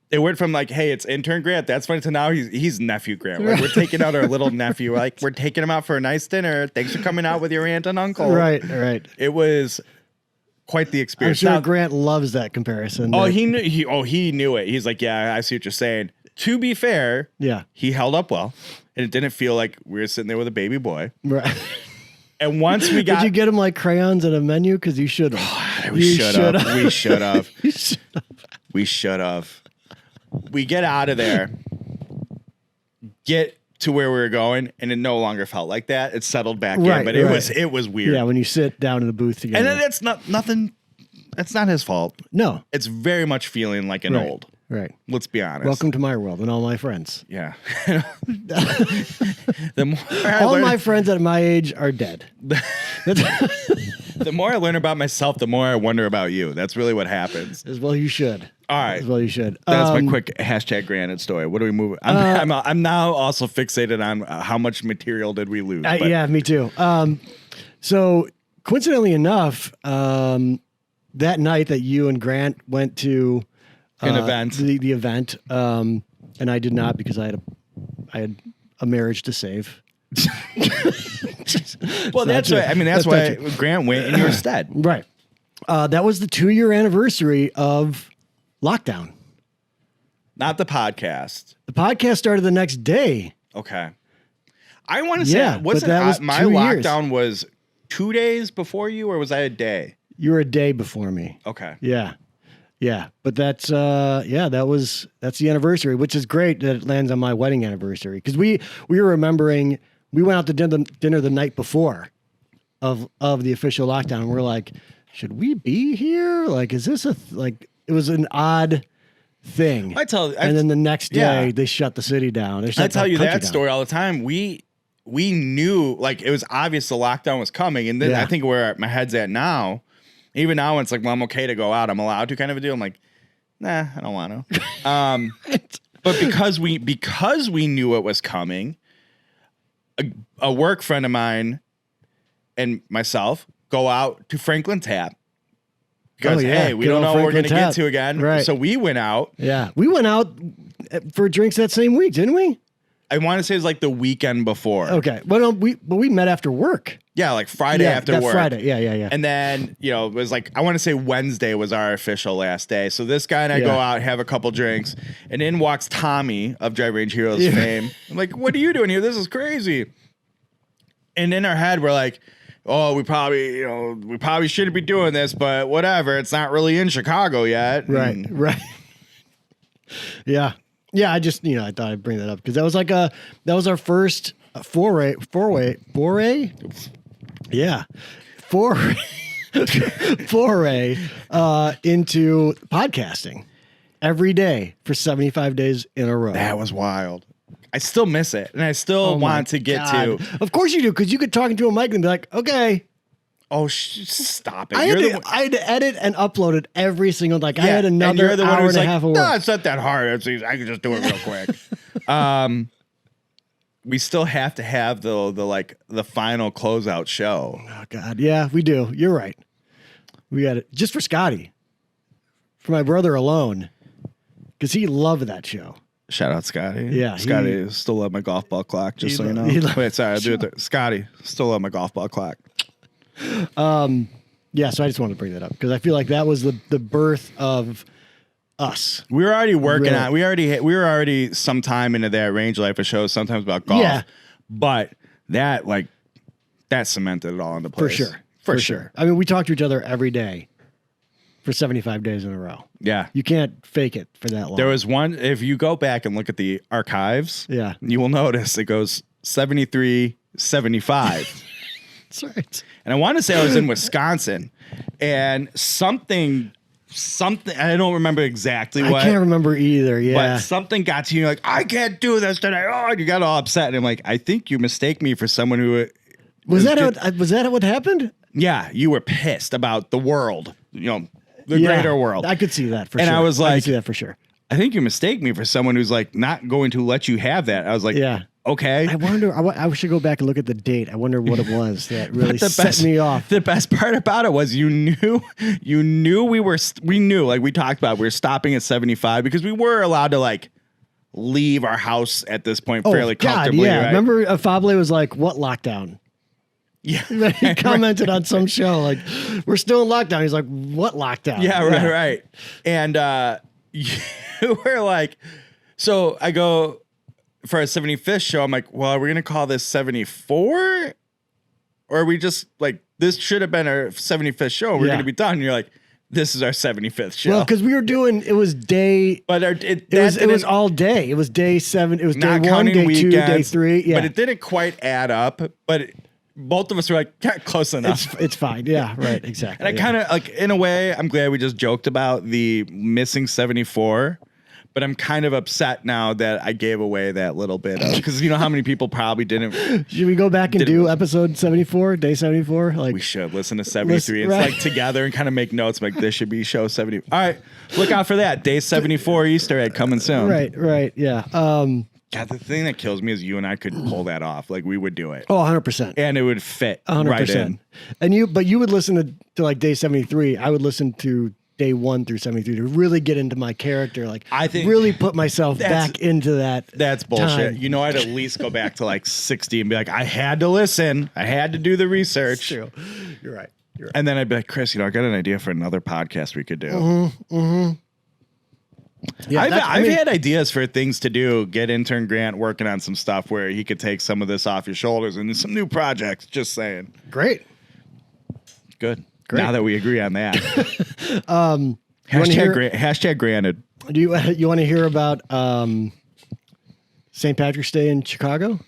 S1: It went from like, hey, it's intern Grant, that's funny, to now he's nephew Grant. Like, we're taking out our little nephew. Like, we're taking him out for a nice dinner. Thanks for coming out with your aunt and uncle.
S2: Right.
S1: It was quite the
S2: I'm
S1: experience.
S2: sure
S1: Now,
S2: Grant loves that comparison.
S1: oh, he knew it. He's like, yeah, I see what you're saying. To be fair,
S2: yeah.
S1: he held up well, and it didn't feel like we were sitting there with a baby boy.
S2: Right.
S1: And once we got,
S2: did you get him like crayons at a menu? Because you should have.
S1: We should have. We should have. We get out of there, get to where we were going, and it no longer felt like that. It settled back in, but it was weird.
S2: Yeah, when you sit down in the booth together.
S1: And then it's nothing. That's not his fault.
S2: No,
S1: it's very much feeling like an old.
S2: Right.
S1: Let's be honest.
S2: Welcome to my world and all my friends.
S1: Yeah. All
S2: my friends at my age are dead.
S1: The more I learn about myself, the more I wonder about you. That's really what happens.
S2: As well you should.
S1: All right.
S2: As well you should.
S1: That's my quick #granted story. What do we move? I'm now also fixated on how much material did we lose.
S2: Yeah, me too. So coincidentally enough, that night that you and Grant went to
S1: an event,
S2: the event, and I did not because I had a marriage to save.
S1: Well, that's right. I mean, that's why Grant went in your stead.
S2: Right. That was the 2-year anniversary of lockdown.
S1: Not the podcast.
S2: The podcast started the next day.
S1: Okay. I want to say, wasn't my lockdown was 2 days before you, or was I a day?
S2: You were a day before me.
S1: Okay.
S2: Yeah. Yeah. But that's the anniversary, which is great that it lands on my wedding anniversary. Because we were remembering, we went out to dinner the night before of the official lockdown. And we're like, should we be here? Like, is this it was an odd thing. And then the next day they shut the city down.
S1: I tell you that story all the time. We knew, like, it was obvious the lockdown was coming. And then I think where my head's at now, even now when it's like, well, I'm okay to go out, I'm allowed to, kind of a deal. I'm like, nah, I don't want to. But because we knew it was coming, a work friend of mine and myself go out to Franklin Tap. Because, hey, we don't know what we're going to get to again.
S2: Right.
S1: So we went out.
S2: Yeah. We went out for drinks that same week, didn't we?
S1: I want to say it was like the weekend before.
S2: Okay. Well, we met after work.
S1: Yeah, like Friday after work.
S2: Friday. Yeah.
S1: And then, it was like, I want to say Wednesday was our official last day. So this guy and I go out, have a couple drinks, and in walks Tommy of Drive Range Heroes fame. I'm like, what are you doing here? This is crazy. And in our head, we're like, oh, we probably shouldn't be doing this, but whatever. It's not really in Chicago yet.
S2: Right. Yeah. Yeah, I just, I thought I'd bring that up because that was our first foray. Yeah. Foray into podcasting every day for 75 days in a row.
S1: That was wild. I still miss it, and I still want to get to.
S2: Of course you do, because you could talk into a mic and be like, okay.
S1: Oh, stop it!
S2: I had to edit and upload it every single. Like I had another
S1: and you're the
S2: hour
S1: one who's
S2: and a
S1: like,
S2: half of work.
S1: No, it's not that hard. I can just do it real quick. We still have to have the final closeout show.
S2: Oh God, yeah, we do. You're right. We got it just for Scotty, for my brother alone, because he loved that show.
S1: Shout out Scotty.
S2: Yeah,
S1: Scotty still love my golf ball clock. Just so you know. Wait, sorry, I'll do it there. Scotty still love my golf ball clock.
S2: Yeah, so I just wanted to bring that up because I feel like that was the birth of us.
S1: We were already working on. We were already sometime into that Range Life of shows, sometimes about golf.
S2: Yeah,
S1: but that cemented it all into place.
S2: For sure. I mean, we talk to each other every day for 75 days in a row.
S1: Yeah,
S2: you can't fake it for that long.
S1: There was one. If you go back and look at the archives, you will notice it goes 73, 75.
S2: That's right.
S1: And I want to say I was in Wisconsin, and something. I don't remember exactly what.
S2: I can't remember either. Yeah,
S1: but something got to you. Like, I can't do this today. Oh, and you got all upset. And I'm like, I think you mistake me for someone who
S2: Was that what happened?
S1: Yeah, you were pissed about the world, the greater world.
S2: I could see that for sure.
S1: And I was
S2: I
S1: like,
S2: could see that for sure.
S1: I think you mistake me for someone who's like not going to let you have that. I was like,
S2: Yeah.
S1: Okay.
S2: I wonder. I should go back and look at the date. I wonder what it was that really set me off.
S1: The best part about it was you knew like we talked about, we were stopping at 75 because we were allowed to like leave our house at this point fairly comfortably.
S2: Yeah.
S1: Right?
S2: Remember, Fable was like, "What lockdown?"
S1: Yeah.
S2: He commented on some show like, "We're still in lockdown." He's like, "What lockdown?"
S1: Yeah. Right. And you were like, so I go. For a 75th show, I'm like, well, are we going to call this 74? Or are we just like, this should have been our 75th show. We're going to be done. And you're like, this is our 75th show.
S2: Well, because we were doing, it was day,
S1: but
S2: it was all day. It was day 7. It was day 1, day 2, day 3. Yeah.
S1: But it didn't quite add up. But both of us were like, yeah, close enough.
S2: It's fine. Yeah, right. Exactly.
S1: And I kind of like, in a way, I'm glad we just joked about the missing 74. But I'm kind of upset now that I gave away that little bit of, because you know how many people probably didn't.
S2: Should we go back and do episode 74, day 74? Like
S1: we should listen to 73 and like together and kind of make notes like this should be show 70. All right, look out for that day 74 Easter egg coming soon.
S2: Right, yeah.
S1: God, the thing that kills me is you and I could pull that off. Like we would do it.
S2: Oh, 100%.
S1: And it would fit
S2: 100%.
S1: right in.
S2: And you would listen to like day 73. I would listen to day 1 through 73 to really get into my character. Like
S1: I think
S2: really put myself back into that.
S1: That's bullshit.
S2: Time.
S1: You know, I'd at least go back to like 60 and be like, I had to listen. I had to do the research.
S2: It's true. You're right.
S1: And then I'd be like, Chris, I got an idea for another podcast we could do. Yeah, I've had ideas for things to do. Get intern Grant working on some stuff where he could take some of this off your shoulders and some new projects. Just saying.
S2: Great.
S1: Good.
S2: Great.
S1: Now that we agree on that. Hashtag granted.
S2: Do you want to hear about St. Patrick's Day in Chicago?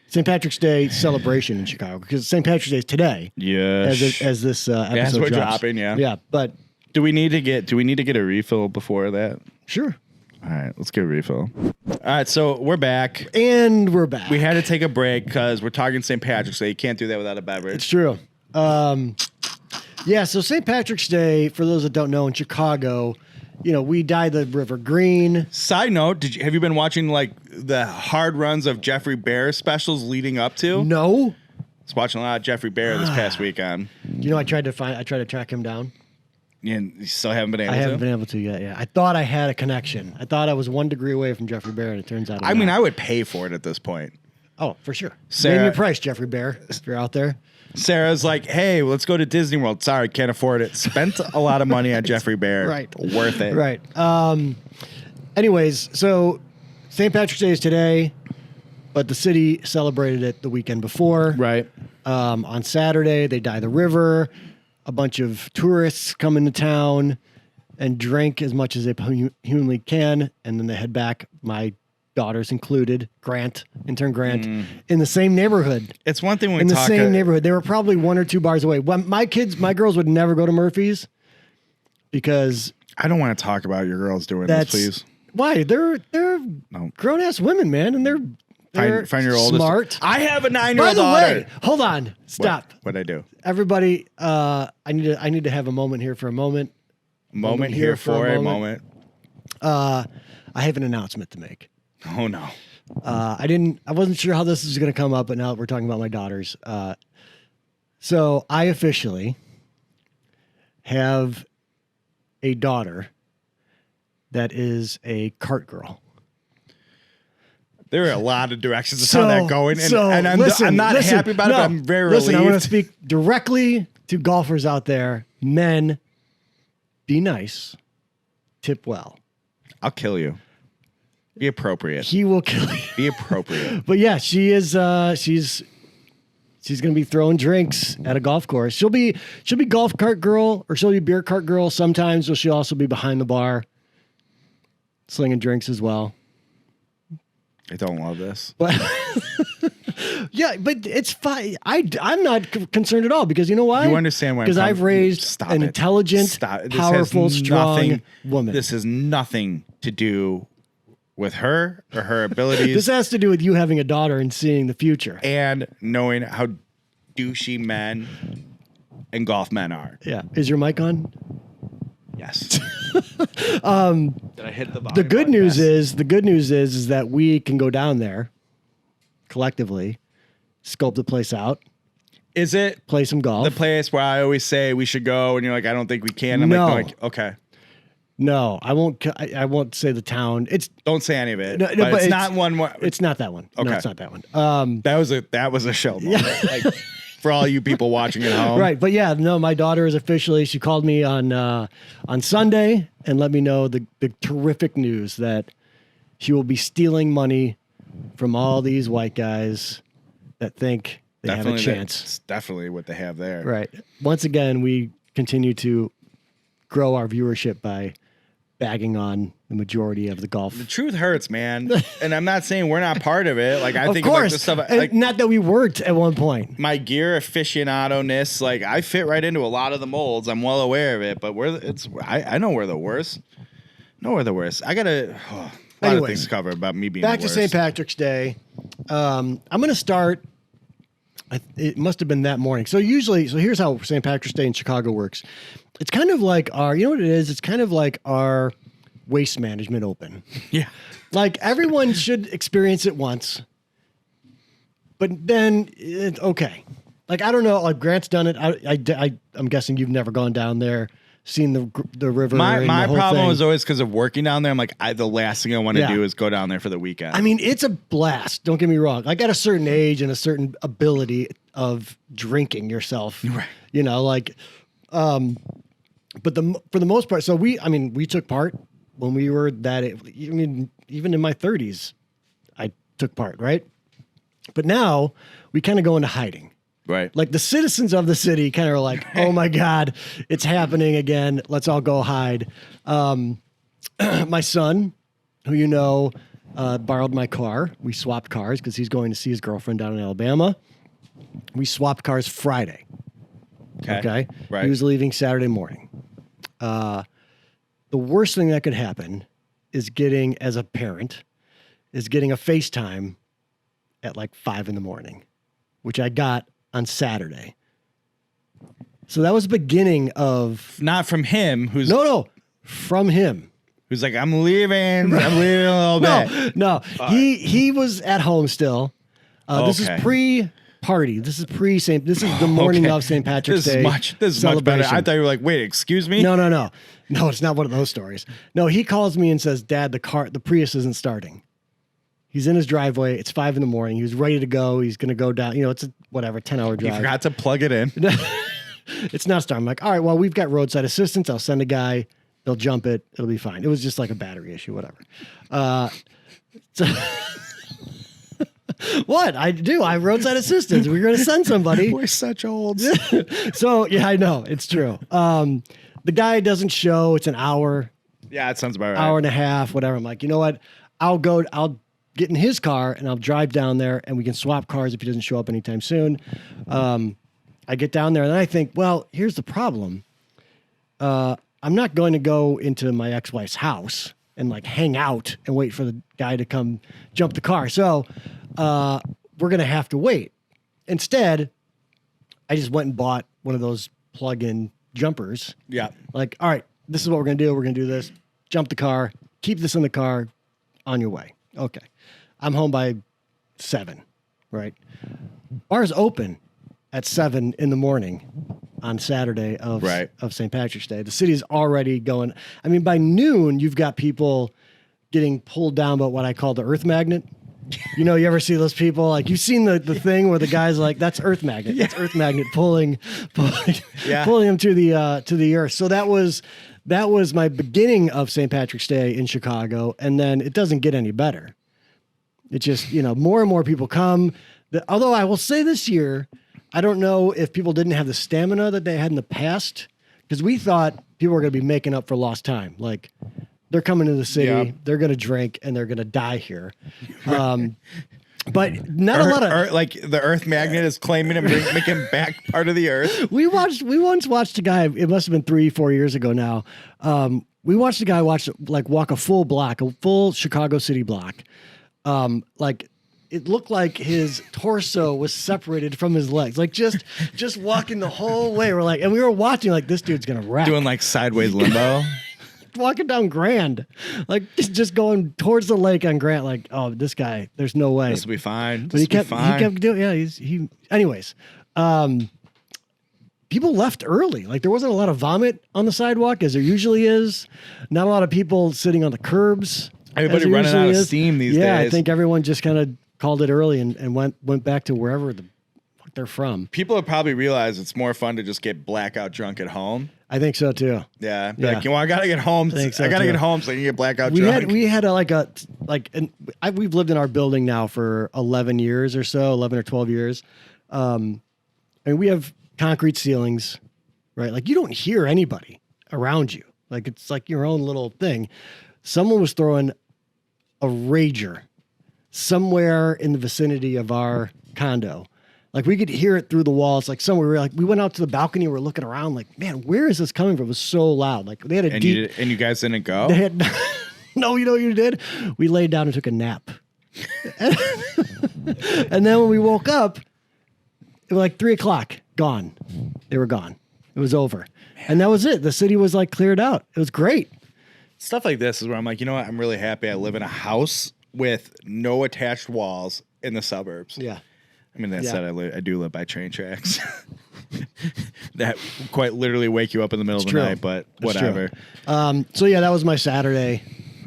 S2: St. Patrick's Day celebration in Chicago, because St. Patrick's Day is today.
S1: Yeah.
S2: As this episode
S1: as we're
S2: drops.
S1: dropping, yeah.
S2: Yeah, but
S1: do we need to get a refill before that?
S2: Sure.
S1: All right, let's get a refill. All right, so we're back.
S2: And we're back.
S1: We had to take a break because we're talking St. Patrick's Day. You can't do that without a beverage.
S2: It's true. Yeah, so St. Patrick's Day, for those that don't know, in Chicago, we dye the river green.
S1: Side note, have you been watching like the hard runs of Jeffrey Bear specials leading up to?
S2: No.
S1: I was watching a lot of Jeffrey Bear this past weekend.
S2: I tried to track him down.
S1: And you still haven't been able to?
S2: I haven't been able to yet, yeah. I thought I had a connection. I thought I was 1 degree away from Jeffrey Bear, and it turns out
S1: I mean, I would pay for it at this point.
S2: Oh, for sure.
S1: Sarah,
S2: name your price, Jeffrey Bear, if you're out there.
S1: Sarah's like, hey, let's go to Disney World. Sorry, can't afford it. Spent a lot of money on Jeffrey Bear.
S2: Right.
S1: Worth it.
S2: Right. Anyways, so St. Patrick's Day is today, but the city celebrated it the weekend before.
S1: Right.
S2: On Saturday, they dye the river. A bunch of tourists come into town and drink as much as they humanly can, and then they head back. My daughters included, intern Grant, in the same neighborhood.
S1: It's one thing when
S2: in
S1: we
S2: the
S1: talk
S2: same neighborhood. They were probably 1 or 2 bars away. My girls would never go to Murphy's because
S1: I don't want to talk about your girls doing this, please.
S2: Why? They're grown ass women, man, and they're
S1: find your oldest.
S2: Smart.
S1: I have a 9-year-old
S2: daughter. By the
S1: daughter.
S2: way, hold on, stop.
S1: What'd I do?
S2: Everybody, I need to have a moment here for a moment.
S1: Moment here for a moment.
S2: I have an announcement to make.
S1: Oh no.
S2: I wasn't sure how this is going to come up, but now we're talking about my daughters. So I officially have a daughter that is a cart girl.
S1: There are a lot of directions to how that going, and I'm not happy about it, but I'm very relieved.
S2: I want to speak directly to golfers out there. Men, be nice, tip well.
S1: I'll kill you. Be appropriate.
S2: He will kill you.
S1: Be appropriate.
S2: But yeah, she is. She's going to be throwing drinks at a golf course. She'll be golf cart girl, or she'll be beer cart girl sometimes. But she'll also be behind the bar, slinging drinks as well.
S1: I don't love this.
S2: But yeah, but it's fine. I'm not concerned at all because you know why?
S1: You understand why?
S2: Because I've raised an intelligent, powerful, strong woman.
S1: This has nothing to do with her or her abilities.
S2: This has to do with you having a daughter and seeing the future
S1: and knowing how douchey men and golf men are.
S2: Yeah. Is your mic on?
S1: Yes. Did I hit the volume
S2: The good
S1: button?
S2: news
S1: Yes.
S2: is that we can go down there collectively, scope the place out,
S1: Is it
S2: play some golf.
S1: the place where I always say we should go, and you're like, I don't think we can. I'm
S2: No.
S1: like, okay.
S2: No, I won't. I won't say the town. It's
S1: Don't say any of it.
S2: No,
S1: but it's
S2: it's
S1: not one more.
S2: it's not that one. No,
S1: Okay.
S2: it's not that one.
S1: That was a show moment. Like, for all you people watching at home.
S2: Right, but yeah, no, my daughter is officially. She called me on Sunday and let me know the terrific news that she will be stealing money from all these white guys that think they have a chance.
S1: That's definitely what they have there.
S2: Right. Once again, we continue to grow our viewership by bagging on the majority of the golf.
S1: The truth hurts, man. And I'm not saying we're not part of it. Like, I
S2: Of
S1: think
S2: course,
S1: like the stuff
S2: and
S1: like
S2: not that we weren't at one point.
S1: my gear aficionado-ness, like I fit right into a lot of the molds. I'm well aware of it, but I know we're the worst. I gotta a lot of
S2: Anyways,
S1: things covered about me being
S2: Back
S1: the
S2: to
S1: worst.
S2: St. Patrick's Day. I'm going to start. It must have been that morning. So here's how St. Patrick's Day in Chicago works. It's kind of like you know what it is? It's kind of like our Waste Management Open.
S1: Yeah.
S2: Like everyone should experience it once, but then okay. Like I don't know. Like Grant's done it. I'm guessing you've never gone down there, seen the river.
S1: My
S2: and the whole
S1: problem
S2: thing.
S1: was always because of working down there. I'm like, the last thing I want to
S2: Yeah.
S1: do is go down there for the weekend.
S2: I mean, it's a blast. Don't get me wrong. Like at a certain age and a certain ability of drinking yourself,
S1: Right.
S2: you know, like, but for the most part, so we took part when we were even in my 30s, I took part, right? But now we kind of go into hiding.
S1: right.
S2: Like the citizens of the city kind of are like, oh my God, it's happening again. Let's all go hide. My son, who you know, borrowed my car. We swapped cars because he's going to see his girlfriend down in Alabama. We swapped cars Friday. Okay.
S1: Right.
S2: He was leaving Saturday morning. The worst thing that could happen is as a parent, getting a FaceTime at like 5 a.m, which I got on Saturday. So that was the beginning of
S1: Not from him, who's
S2: from him.
S1: who's like, I'm leaving a little bit.
S2: No. He was at home still. This is
S1: Okay.
S2: pre-party. This is This is the morning
S1: Okay.
S2: of St. Patrick's
S1: This
S2: Day.
S1: is much better. I
S2: celebration.
S1: thought you were like, wait, excuse me?
S2: No, it's not one of those stories. No, he calls me and says, Dad, the Prius isn't starting. He's in his driveway. It's 5 a.m. He was ready to go. He's going to go down. It's a 10-hour
S1: You
S2: drive.
S1: forgot to plug it in.
S2: It's not starting. I'm like, all right, well, we've got roadside assistance. I'll send a guy. They'll jump it. It'll be fine. It was just like a battery issue, whatever. So what? I do. I have roadside assistance. We're going to send somebody.
S1: We're such olds.
S2: So, yeah, I know. It's true. The guy doesn't show. It's an hour,
S1: Yeah, it sounds about right.
S2: hour and a half, whatever. I'm like, you know what? I'll get in his car and I'll drive down there and we can swap cars if he doesn't show up anytime soon. I get down there and then I think, well, here's the problem. I'm not going to go into my ex-wife's house and like hang out and wait for the guy to come jump the car. So we're going to have to wait. Instead, I just went and bought one of those plug-in jumpers.
S1: Yeah.
S2: Like, all right, this is what we're going to do. We're going to do this. Jump the car. Keep this in the car. On your way. Okay. I'm home by 7, right? Bars open at 7 a.m. on Saturday of St. Patrick's Day. The city's already going. I mean, by noon, you've got people getting pulled down by what I call the earth magnet. You know, you ever see those people? Like, you've seen the thing where the guy's like, that's earth magnet. That's earth magnet pulling him to the earth. So that was my beginning of St. Patrick's Day in Chicago. And then it doesn't get any better. It just, more and more people come. Although I will say this year, I don't know if people didn't have the stamina that they had in the past, because we thought people were going to be making up for lost time. Like, they're coming to the city, they're going to drink, and they're going to die here. But not a lot of
S1: like the Earth magnet is claiming and making him back part of the Earth.
S2: We once watched a guy. It must have been 3-4 years ago now. We watched a guy walk a full block, a full Chicago city block, like it looked like his torso was separated from his legs, like just walking the whole way. We're like, and we were watching like this dude's gonna wreck,
S1: Doing like sideways limbo.
S2: walking down Grand, like just going towards the lake on Grant. Like, oh, this guy, there's no way.
S1: This will be fine.
S2: But he kept doing. Yeah, he. Anyways, people left early. Like there wasn't a lot of vomit on the sidewalk as there usually is. Not a lot of people sitting on the curbs.
S1: Everybody running out of steam these days.
S2: Yeah, I think everyone just kind of called it early and went back to wherever the fuck they're from.
S1: People have probably realized it's more fun to just get blackout drunk at home.
S2: I think so too.
S1: Yeah.
S2: Yeah.
S1: Like, I gotta get home. I gotta get home so I can get blackout drunk.
S2: We had we've lived in our building now for 11 years or so, 11 or 12 years. And we have concrete ceilings, right? Like you don't hear anybody around you. Like it's like your own little thing. Someone was throwing a rager somewhere in the vicinity of our condo. Like we could hear it through the walls. Like somewhere, we went out to the balcony. We're looking around. Like, man, where is this coming from? It was so loud. Like they had a deep.
S1: And you guys didn't go.
S2: They had no. You know what you did? We laid down and took a nap. And then when we woke up, it was like 3:00. Gone. They were gone. It was over. Man. And that was it. The city was like cleared out. It was great.
S1: Stuff like this is where I'm like, you know what? I'm really happy I live in a house with no attached walls in the suburbs.
S2: Yeah.
S1: I mean, that said, I do live by train tracks that quite literally wake you up in the middle of the night, but whatever.
S2: So yeah, that was my Saturday,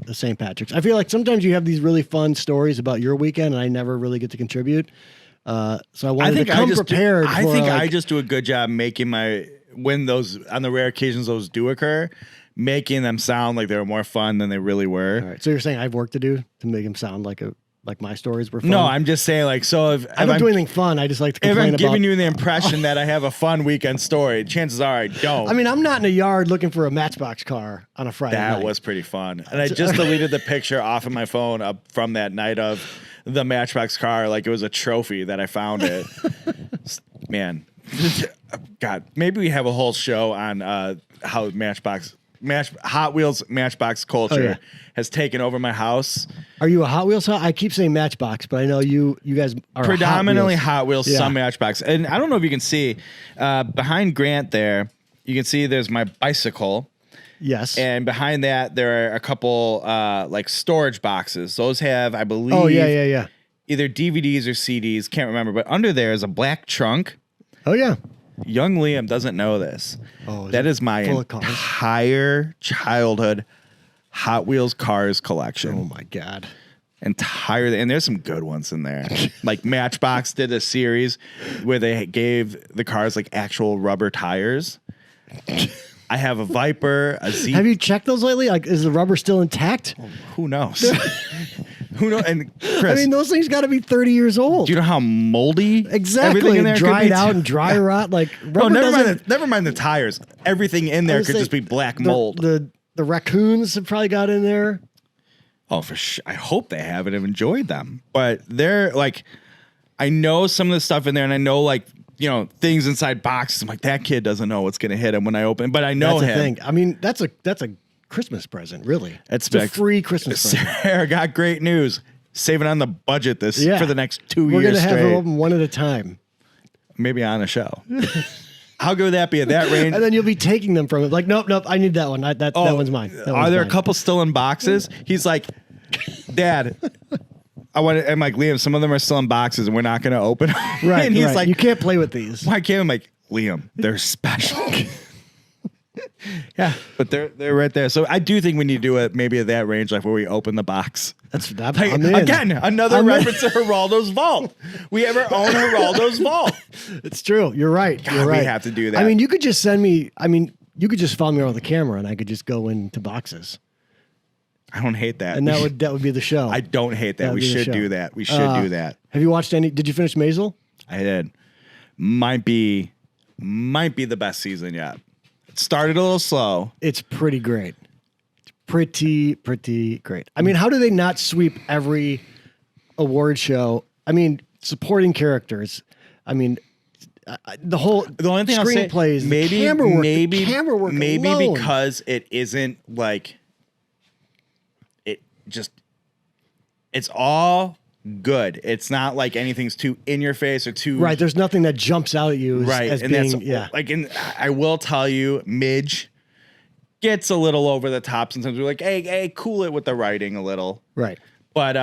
S2: the St. Patrick's. I feel like sometimes you have these really fun stories about your weekend and I never really get to contribute. So I wanted to come prepared.
S1: I just do a good job making when those, on the rare occasions those do occur, making them sound like they were more fun than they really were.
S2: All right. So you're saying I have work to do to make them sound like my stories were fun?
S1: No, I'm just saying like, so if
S2: I don't do anything fun, I just like to complain
S1: if I'm giving you the impression that I have a fun weekend story, chances are I don't.
S2: I mean, I'm not in a yard looking for a Matchbox car on a Friday night.
S1: That was pretty fun. And I just deleted the picture off of my phone up from that night of the Matchbox car, like it was a trophy that I found it. Man, God, maybe we have a whole show on how Hot Wheels Matchbox culture has taken over my house.
S2: Are you a Hot Wheels? I keep saying Matchbox, but I know you guys are
S1: predominantly Hot Wheels, some Matchbox. And I don't know if you can see behind Grant there, you can see there's my bicycle.
S2: Yes.
S1: And behind that, there are a couple like storage boxes. Those have, I believe, either DVDs or CDs. Can't remember. But under there is a black trunk.
S2: Oh, yeah.
S1: Young Liam doesn't know this.
S2: Oh,
S1: that is my entire childhood Hot Wheels cars collection.
S2: Oh, my God.
S1: And there's some good ones in there. Like Matchbox did a series where they gave the cars like actual rubber tires. I have a Viper, a Z.
S2: Have you checked those lately? Like, is the rubber still intact?
S1: Who knows? Who knows? And Chris,
S2: I mean, those things got to be 30 years old.
S1: Do you know how moldy
S2: everything in there dried out and dry rot? Like,
S1: never mind the tires. Everything in there could just be black mold.
S2: The raccoons have probably got in there.
S1: Oh, for sure. I hope they have and have enjoyed them. But they're like, I know some of the stuff in there, and I know like, you know, things inside boxes. I'm like, that kid doesn't know what's going to hit him when I open. But I know
S2: that's a thing. I mean, that's a Christmas present, really.
S1: It's
S2: a free Christmas present.
S1: Sarah got great news. Saving on the budget for the next 2 years.
S2: We're going to have her open one at a time.
S1: Maybe on a show. How good would that be at that range?
S2: And then you'll be taking them from it. Like, nope, I need that one. That one's mine.
S1: Are there a couple still in boxes? He's like, Dad, I'm like, Liam, some of them are still in boxes and we're not going to open them.
S2: Right.
S1: And he's like,
S2: you can't play with these.
S1: Why can't I'm like, Liam, they're special. Yeah, but they're right there. So I do think we need to do it maybe at that range, like where we open the box.
S2: That's that.
S1: Like, again, another reference to Geraldo's vault. We have our own Geraldo's vault.
S2: It's true. You're right.
S1: God,
S2: You're right.
S1: We have to do that.
S2: I mean, you could just send me. I mean, you could just follow me around with a camera, and I could just go into boxes.
S1: I don't hate that.
S2: And that would be the show.
S1: I don't hate that. We should do that. We should do that.
S2: Have you watched any? Did you finish Maisel?
S1: I did. Might be the best season yet. It started a little slow.
S2: It's pretty great. It's pretty great. I mean, how do they not sweep every award show? I mean, supporting characters. I mean, the only thing screenplays,
S1: maybe
S2: camera work alone.
S1: Because it isn't like it's all good. It's not like anything's too in your face or too
S2: Right. There's nothing that jumps out at you as
S1: and
S2: being,
S1: that's like, I will tell you, Midge gets a little over the top sometimes. We're like, hey, cool it with the writing a little.
S2: Right.
S1: But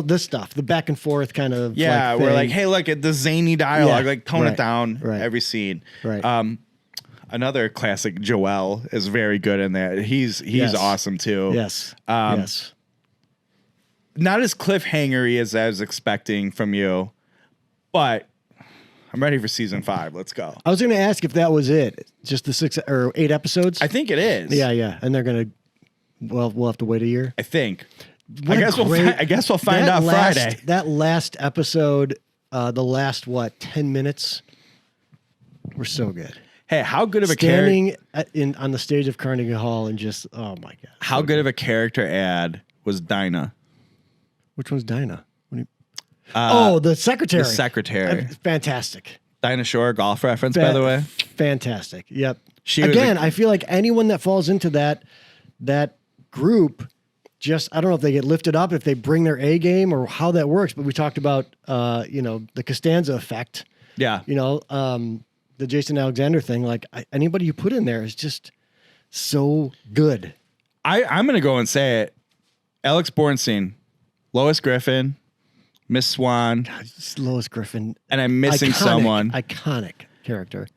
S2: this stuff, the back and forth kind of
S1: we're like, hey, look at the zany dialogue, like tone it down every scene.
S2: Right.
S1: Another classic, Joel is very good in that. He's awesome too.
S2: Yes. Yes.
S1: Not as cliffhangery as I was expecting from you, but I'm ready for season 5. Let's go.
S2: I was going to ask if that was it. Just the 6 or 8 episodes?
S1: I think it is.
S2: Yeah. And they're going to, we'll have to wait a year.
S1: I think. I guess we'll find out Friday.
S2: That last episode, the last 10 minutes, were so good.
S1: Hey, how good of a character
S2: standing on the stage of Carnegie Hall and just oh my god!
S1: How good of a character ad was Dinah?
S2: Which one's Dinah? The secretary.
S1: The secretary.
S2: Fantastic.
S1: Dinah Shore, golf reference, by the way.
S2: Fantastic. Yep.
S1: Again,
S2: I feel like anyone that falls into that group. Just I don't know if they get lifted up, if they bring their A game, or how that works. But we talked about the Costanza effect.
S1: Yeah.
S2: The Jason Alexander thing. Like anybody you put in there is just so good.
S1: I'm gonna go and say it. Alex Bornstein, Lois Griffin, Miss Swan.
S2: God, Lois Griffin.
S1: And I'm missing someone.
S2: Iconic character.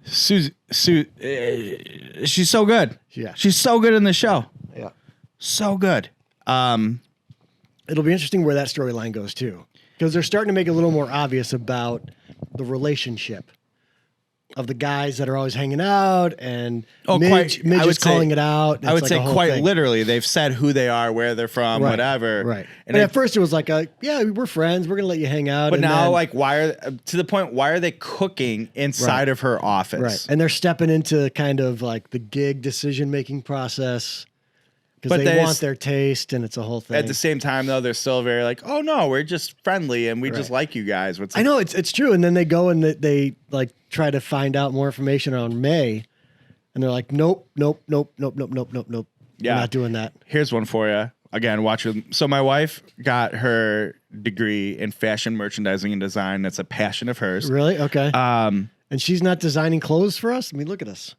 S1: She's so good.
S2: Yeah.
S1: She's so good in the show.
S2: Yeah.
S1: So good.
S2: It'll be interesting where that storyline goes too. Because they're starting to make it a little more obvious about the relationship of the guys that are always hanging out and Midge is calling it out.
S1: I would say quite literally. They've said who they are, where they're from, whatever.
S2: Right. And at first it was like, we're friends. We're going to let you hang out.
S1: But now, why are they cooking inside of her office?
S2: Right. And they're stepping into kind of like the gig decision-making process. Because they want their taste, and it's a whole thing.
S1: At the same time, though, they're still very like, oh no, we're just friendly, and we just like you guys.
S2: I know it's true, and then they go and they like try to find out more information on May, and they're like, nope.
S1: Yeah,
S2: We're not doing that.
S1: Here's one for you. Again, watch it. So my wife got her degree in fashion merchandising and design. That's a passion of hers.
S2: Really? Okay. And she's not designing clothes for us. I mean, look at us.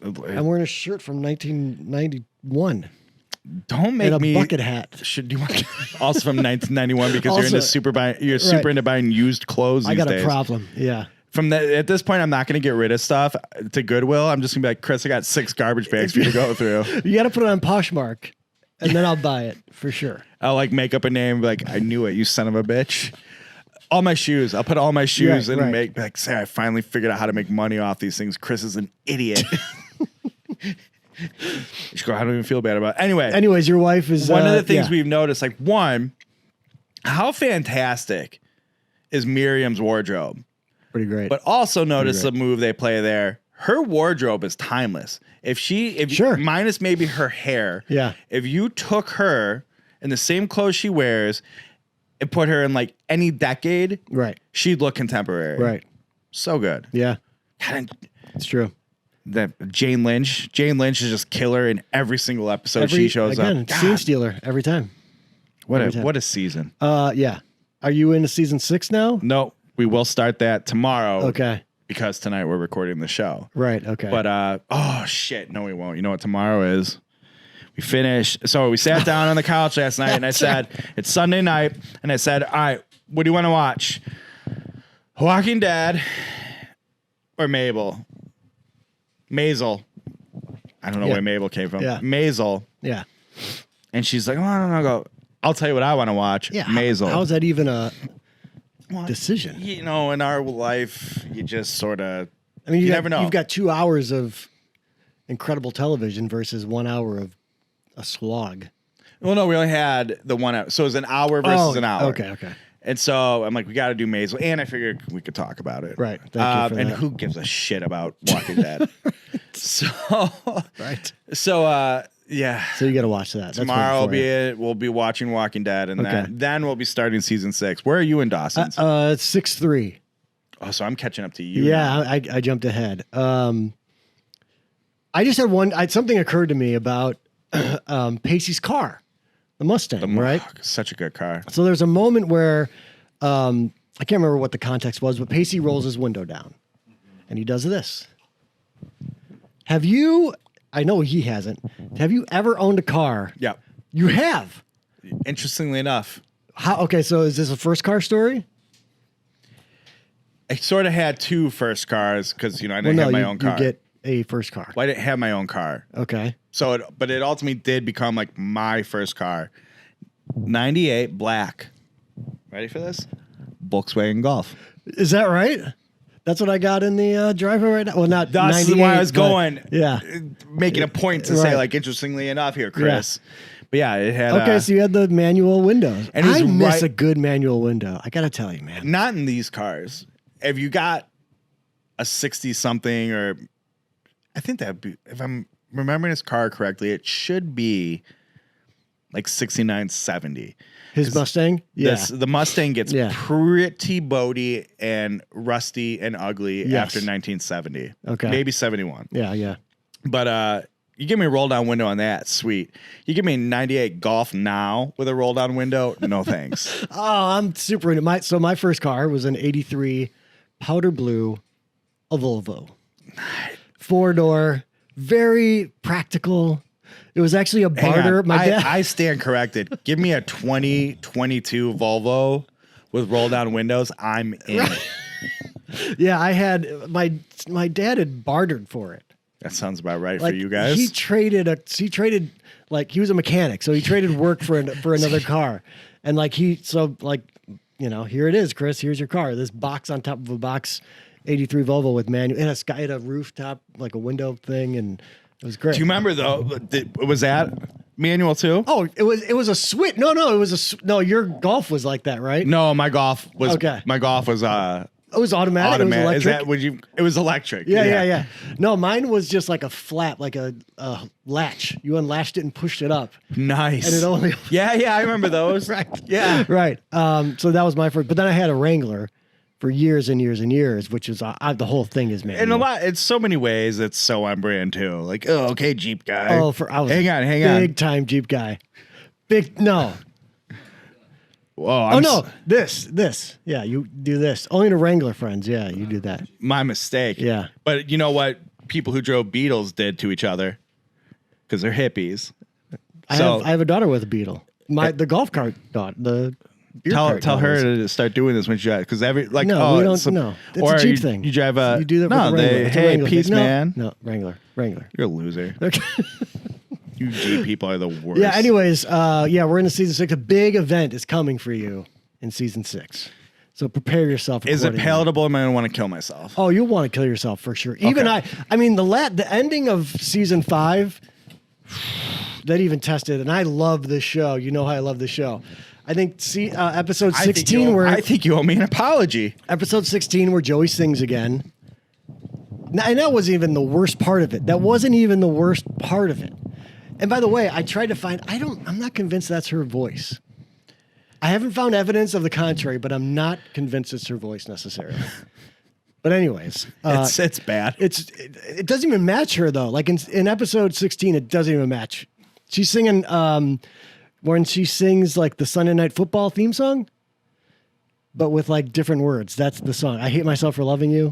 S2: I'm wearing a shirt from 1991.
S1: Don't make me
S2: a bucket hat.
S1: Should you want also from 1991 because you're super into buying used clothes.
S2: I got
S1: days.
S2: A problem. Yeah.
S1: At this point, I'm not going to get rid of stuff to Goodwill. I'm just going to be like, Chris, I got 6 garbage bags for you to go through.
S2: You got to put it on Poshmark, and then I'll buy it for sure.
S1: I'll make up a name like, I knew it, you son of a bitch. All my shoes. I'll put all my shoes say I finally figured out how to make money off these things. Chris is an idiot. I don't even feel bad about it.
S2: Anyways, your wife is
S1: one of the things we've noticed. One, how fantastic is Miriam's wardrobe?
S2: Pretty great.
S1: But also notice the move they play there. Her wardrobe is timeless. Minus maybe her hair.
S2: Yeah.
S1: If you took her in the same clothes she wears and put her in like any decade, she'd look contemporary.
S2: Right.
S1: So good.
S2: Yeah. It's true.
S1: That Jane Lynch is just killer in every single episode she shows up.
S2: Scene stealer every time.
S1: What a season.
S2: Yeah. Are you into season 6 now?
S1: No, we will start that tomorrow.
S2: Okay.
S1: Because tonight we're recording the show.
S2: Right. Okay.
S1: But oh shit, no, we won't. You know what tomorrow is? We finished. So we sat down on the couch last night, and I said, "It's Sunday night," and I said, "All right, what do you want to watch? Walking Dead or Mabel?" Maisel. I don't know where Mabel came from.
S2: Yeah.
S1: Maisel.
S2: Yeah.
S1: And she's like, "Oh, I don't know." I go, I'll tell you what I want to watch.
S2: Yeah.
S1: Maisel.
S2: How is that even a decision?
S1: In our life, you just sort of.
S2: I mean,
S1: you never know.
S2: You've got 2 hours of incredible television versus 1 hour of a slog.
S1: Well, no, we only had the 1 hour. So it was an hour versus an hour.
S2: Okay.
S1: And so I'm like, we got to do Maisel. And I figured we could talk about it.
S2: Right. Thank you for
S1: and
S2: that.
S1: who gives a shit about Walking Dead? So,
S2: right.
S1: So, yeah.
S2: So you got to watch that.
S1: Tomorrow we'll be watching Walking Dead. And then we'll be starting season 6. Where are you in Dawson?
S2: 6-3.
S1: Oh, so I'm catching up to you.
S2: Yeah, I jumped ahead. I just had something occurred to me about Pacey's car. the Mustang, right?
S1: Such a good car.
S2: So there's a moment where I can't remember what the context was, but Pacey rolls his window down and he does this. Have you, I know he hasn't, have you ever owned a car?
S1: Yeah.
S2: You have?
S1: Interestingly enough.
S2: How? Okay, so is this a first car story?
S1: I sort of had two first cars because, I didn't have my own car.
S2: You get a first car.
S1: Well, I didn't have my own car.
S2: Okay.
S1: So, but it ultimately did become like my first car. 98 black. Ready for this? Volkswagen Golf.
S2: Is that right? That's what I got in the driveway right now. Well, not
S1: That's
S2: 98,
S1: where I was going.
S2: Yeah.
S1: Making a point to say, like, interestingly enough here, Chris. Yeah. But yeah, it had.
S2: Okay, so you had the manual windows.
S1: And
S2: I miss a good manual window. I got to tell you, man.
S1: Not in these cars. If you got a 60 something, or I think that'd be, if I'm remembering his car correctly, it should be like 69, 70.
S2: His Mustang? Yeah.
S1: The Mustang gets pretty boaty and rusty and ugly after 1970.
S2: Okay.
S1: Maybe 71.
S2: Yeah.
S1: But you give me a roll down window on that, sweet. You give me a 98 Golf now with a roll down window, no thanks.
S2: Oh, I'm super into my first car was an 83 powder blue, a Volvo. 4-door, very practical. It was actually a barter. My dad.
S1: I stand corrected. Give me a 2022 Volvo with roll down windows. I'm in.
S2: Yeah, I had my dad had bartered for it.
S1: That sounds about right for you guys.
S2: He traded like he was a mechanic, so he traded work for another car, and here it is, Chris. Here's your car. This box on top of a box, 83 Volvo with manual, and it had a rooftop, like a window thing, and it was great.
S1: Do you remember though? Was that manual too?
S2: Oh, it was a switch. No, it was no. Your Golf was like that, right?
S1: No, my Golf was
S2: okay.
S1: My Golf was
S2: it was automatic. It was electric.
S1: Is that it was electric?
S2: Yeah. No, mine was just like a flap, like a latch. You unlatched it and pushed it up.
S1: Nice.
S2: And it only.
S1: Yeah. I remember those.
S2: Right.
S1: Yeah.
S2: Right. So that was my first. But then I had a Wrangler for years and years and years, which is the whole thing is manual.
S1: And in so many ways, it's so on brand too. Like, oh, okay, Jeep guy.
S2: I was
S1: hang on.
S2: Big time Jeep guy. No.
S1: Whoa,
S2: no, this. Yeah, you do this. Only to Wrangler friends. Yeah, you do that.
S1: My mistake.
S2: Yeah.
S1: But you know what people who drove Beetles did to each other? Because they're hippies.
S2: I have a daughter with a Beetle. The golf cart daughter. The
S1: tell her to start doing this when she drives. Because we don't.
S2: No, it's a Jeep thing.
S1: You drive a.
S2: You do that.
S1: No,
S2: with a Wrangler.
S1: hey, peace, man.
S2: No, Wrangler.
S1: You're a loser.
S2: Okay.
S1: You Jeep people are the worst.
S2: Yeah. Anyways, we're in season 6. A big event is coming for you in season 6. So prepare yourself.
S1: Is it palatable? Am I going to want to kill myself?
S2: Oh, you'll want to kill yourself for sure. Even I mean, the ending of season 5, that even tested, and I love this show. You know how I love this show. I think episode 16
S1: I think you owe me an apology.
S2: Episode 16 where Joey sings again. And that wasn't even the worst part of it. That wasn't even the worst part of it. And by the way, I tried to find, I'm not convinced that's her voice. I haven't found evidence of the contrary, but I'm not convinced it's her voice necessarily. But anyways,
S1: it's bad.
S2: It doesn't even match her though. Like in episode 16, it doesn't even match. She's singing when she sings like the Sunday Night Football theme song, but with like different words. That's the song. I Hate Myself for Loving You.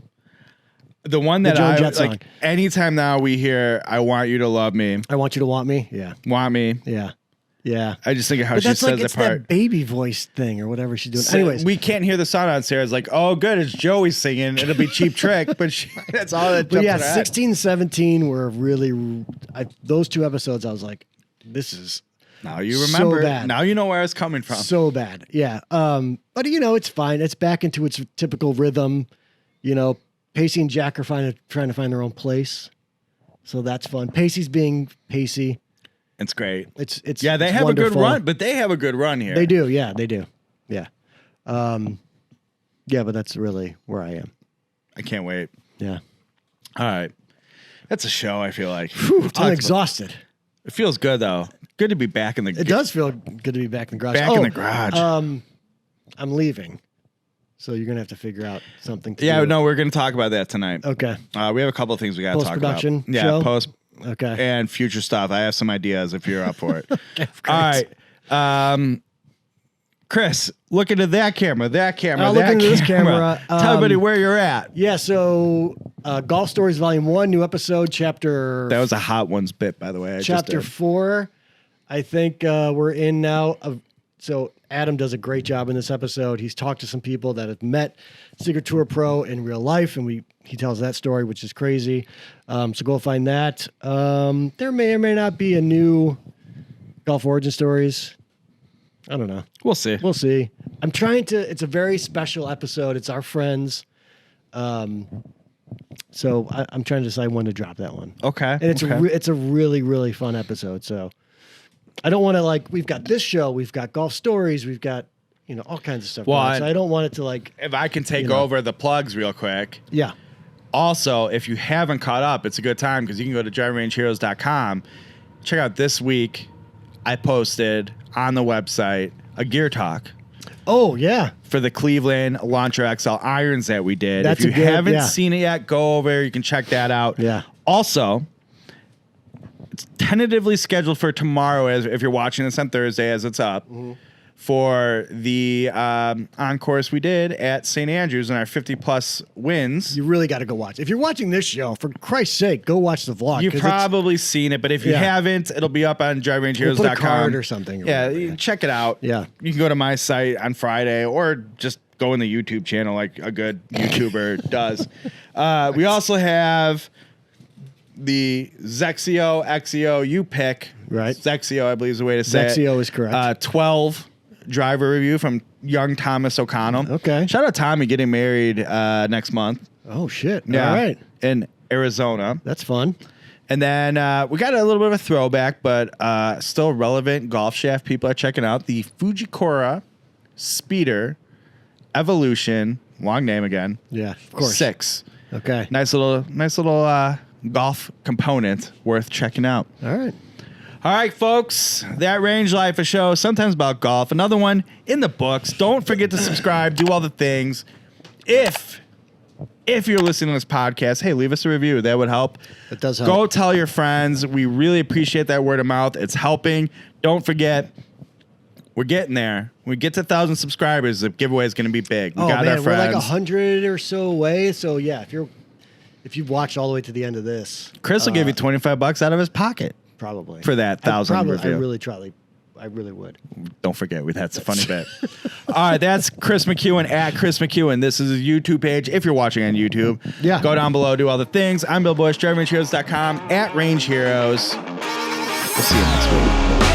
S1: The one that I like anytime now we hear I want you to love me.
S2: I want you to want me. Yeah.
S1: Want me.
S2: Yeah. Yeah.
S1: I just think of how she says
S2: it's
S1: the part.
S2: That baby voice thing or whatever she's doing.
S1: So
S2: anyways.
S1: We can't hear the sound on Sarah's like, oh good, it's Joey singing. It'll be Cheap Trick, but that's all that jumps in her head.
S2: 16, 17 were really those 2 episodes I was like, this is
S1: now you remember.
S2: So bad.
S1: Now you know where it's coming from.
S2: So bad. Yeah. But it's fine. It's back into its typical rhythm. Pacey and Jack are trying to find their own place. So that's fun. Pacey's being Pacey.
S1: It's great.
S2: It's
S1: they have wonderful. A good run, but they have a good run here.
S2: They do. Yeah, they do. Yeah. But that's really where I am.
S1: I can't wait.
S2: Yeah.
S1: All right. That's a show, I feel like.
S2: I'm exhausted.
S1: It feels good though. Good to be back in the
S2: It does feel good to be back in the garage.
S1: In the garage.
S2: I'm leaving. So you're going to have to figure out something to do.
S1: No, we're going to talk about that tonight.
S2: Okay.
S1: We have a couple of things we got to talk about.
S2: Post-production
S1: Yeah,
S2: show?
S1: post.
S2: Okay.
S1: And future stuff. I have some ideas if you're up for it.
S2: Okay,
S1: all right. Chris, look into that camera,
S2: I'll look into this camera.
S1: Tell everybody where you're at.
S2: Yeah, so Golf Stories Volume 1, new episode, chapter...
S1: That was a Hot Ones bit, by the way.
S2: Chapter 4. I think we're in now. So Adam does a great job in this episode. He's talked to some people that have met Secret Tour Pro in real life, and he tells that story, which is crazy. So go find that. There may or may not be a new Golf Origin Stories. I don't know.
S1: We'll see.
S2: We'll see. I'm trying to. It's a very special episode. It's our friends. So I'm trying to decide when to drop that one.
S1: Okay.
S2: And it's a really, really fun episode. So I don't want to we've got this show, we've got Golf Stories, we've got, all kinds of stuff.
S1: Well,
S2: so I don't want it to
S1: if I can take over the plugs real quick.
S2: Yeah.
S1: Also, if you haven't caught up, it's a good time because you can go to drivingrangeheroes.com. Check out this week. I posted on the website a gear talk.
S2: Oh, yeah.
S1: For the Cleveland Launcher XL irons that we did.
S2: That's
S1: if you haven't seen it yet, go over. You can check that out.
S2: Yeah.
S1: Also, it's tentatively scheduled for tomorrow, as if you're watching this on Thursday as it's up, for the on-course we did at St. Andrews in our 50-plus wins.
S2: You really got to go watch. If you're watching this show, for Christ's sake, go watch the vlog.
S1: You've probably seen it, but if you haven't, it'll be up on drivingrangeheroes.com.
S2: We'll put a card or something.
S1: You check it out.
S2: Yeah.
S1: You can go to my site on Friday or just go in the YouTube channel like a good YouTuber does. We also have the Zexio, Exio, you pick.
S2: Right.
S1: Zexio, I believe is the way to say it.
S2: Zexio is correct.
S1: 12 driver review from young Thomas O'Connell.
S2: Okay.
S1: Shout out Tommy getting married next month.
S2: Oh, shit.
S1: Yeah.
S2: All right.
S1: In Arizona.
S2: That's fun.
S1: And then we got a little bit of a throwback, but still relevant golf shaft people are checking out the Fujikura Speeder Evolution, long name again.
S2: Yeah, of course.
S1: 6.
S2: Okay.
S1: Nice little golf component worth checking out.
S2: All right.
S1: All right, folks, that Range Life, a show sometimes about golf. Another one in the books. Don't forget to subscribe, do all the things. If you're listening to this podcast, hey, leave us a review. That would help.
S2: It does help.
S1: Go tell your friends. We really appreciate that word of mouth. It's helping. Don't forget, we're getting there. When we get to 1,000 subscribers, the giveaway is going to be big. We got our friends.
S2: We're like 100 or so away. So yeah, if you've watched all the way to the end of this,
S1: Chris will give you $25 out of his pocket.
S2: Probably.
S1: For that 1,000 review.
S2: I really would.
S1: Don't forget, that's a funny bit. All right, that's Chris McEwen at Chris McEwen. This is his YouTube page. If you're watching on YouTube, go down below, do all the things. I'm Bill Bush, drivingrangeheroes.com, at Range Heroes. We'll see you next week.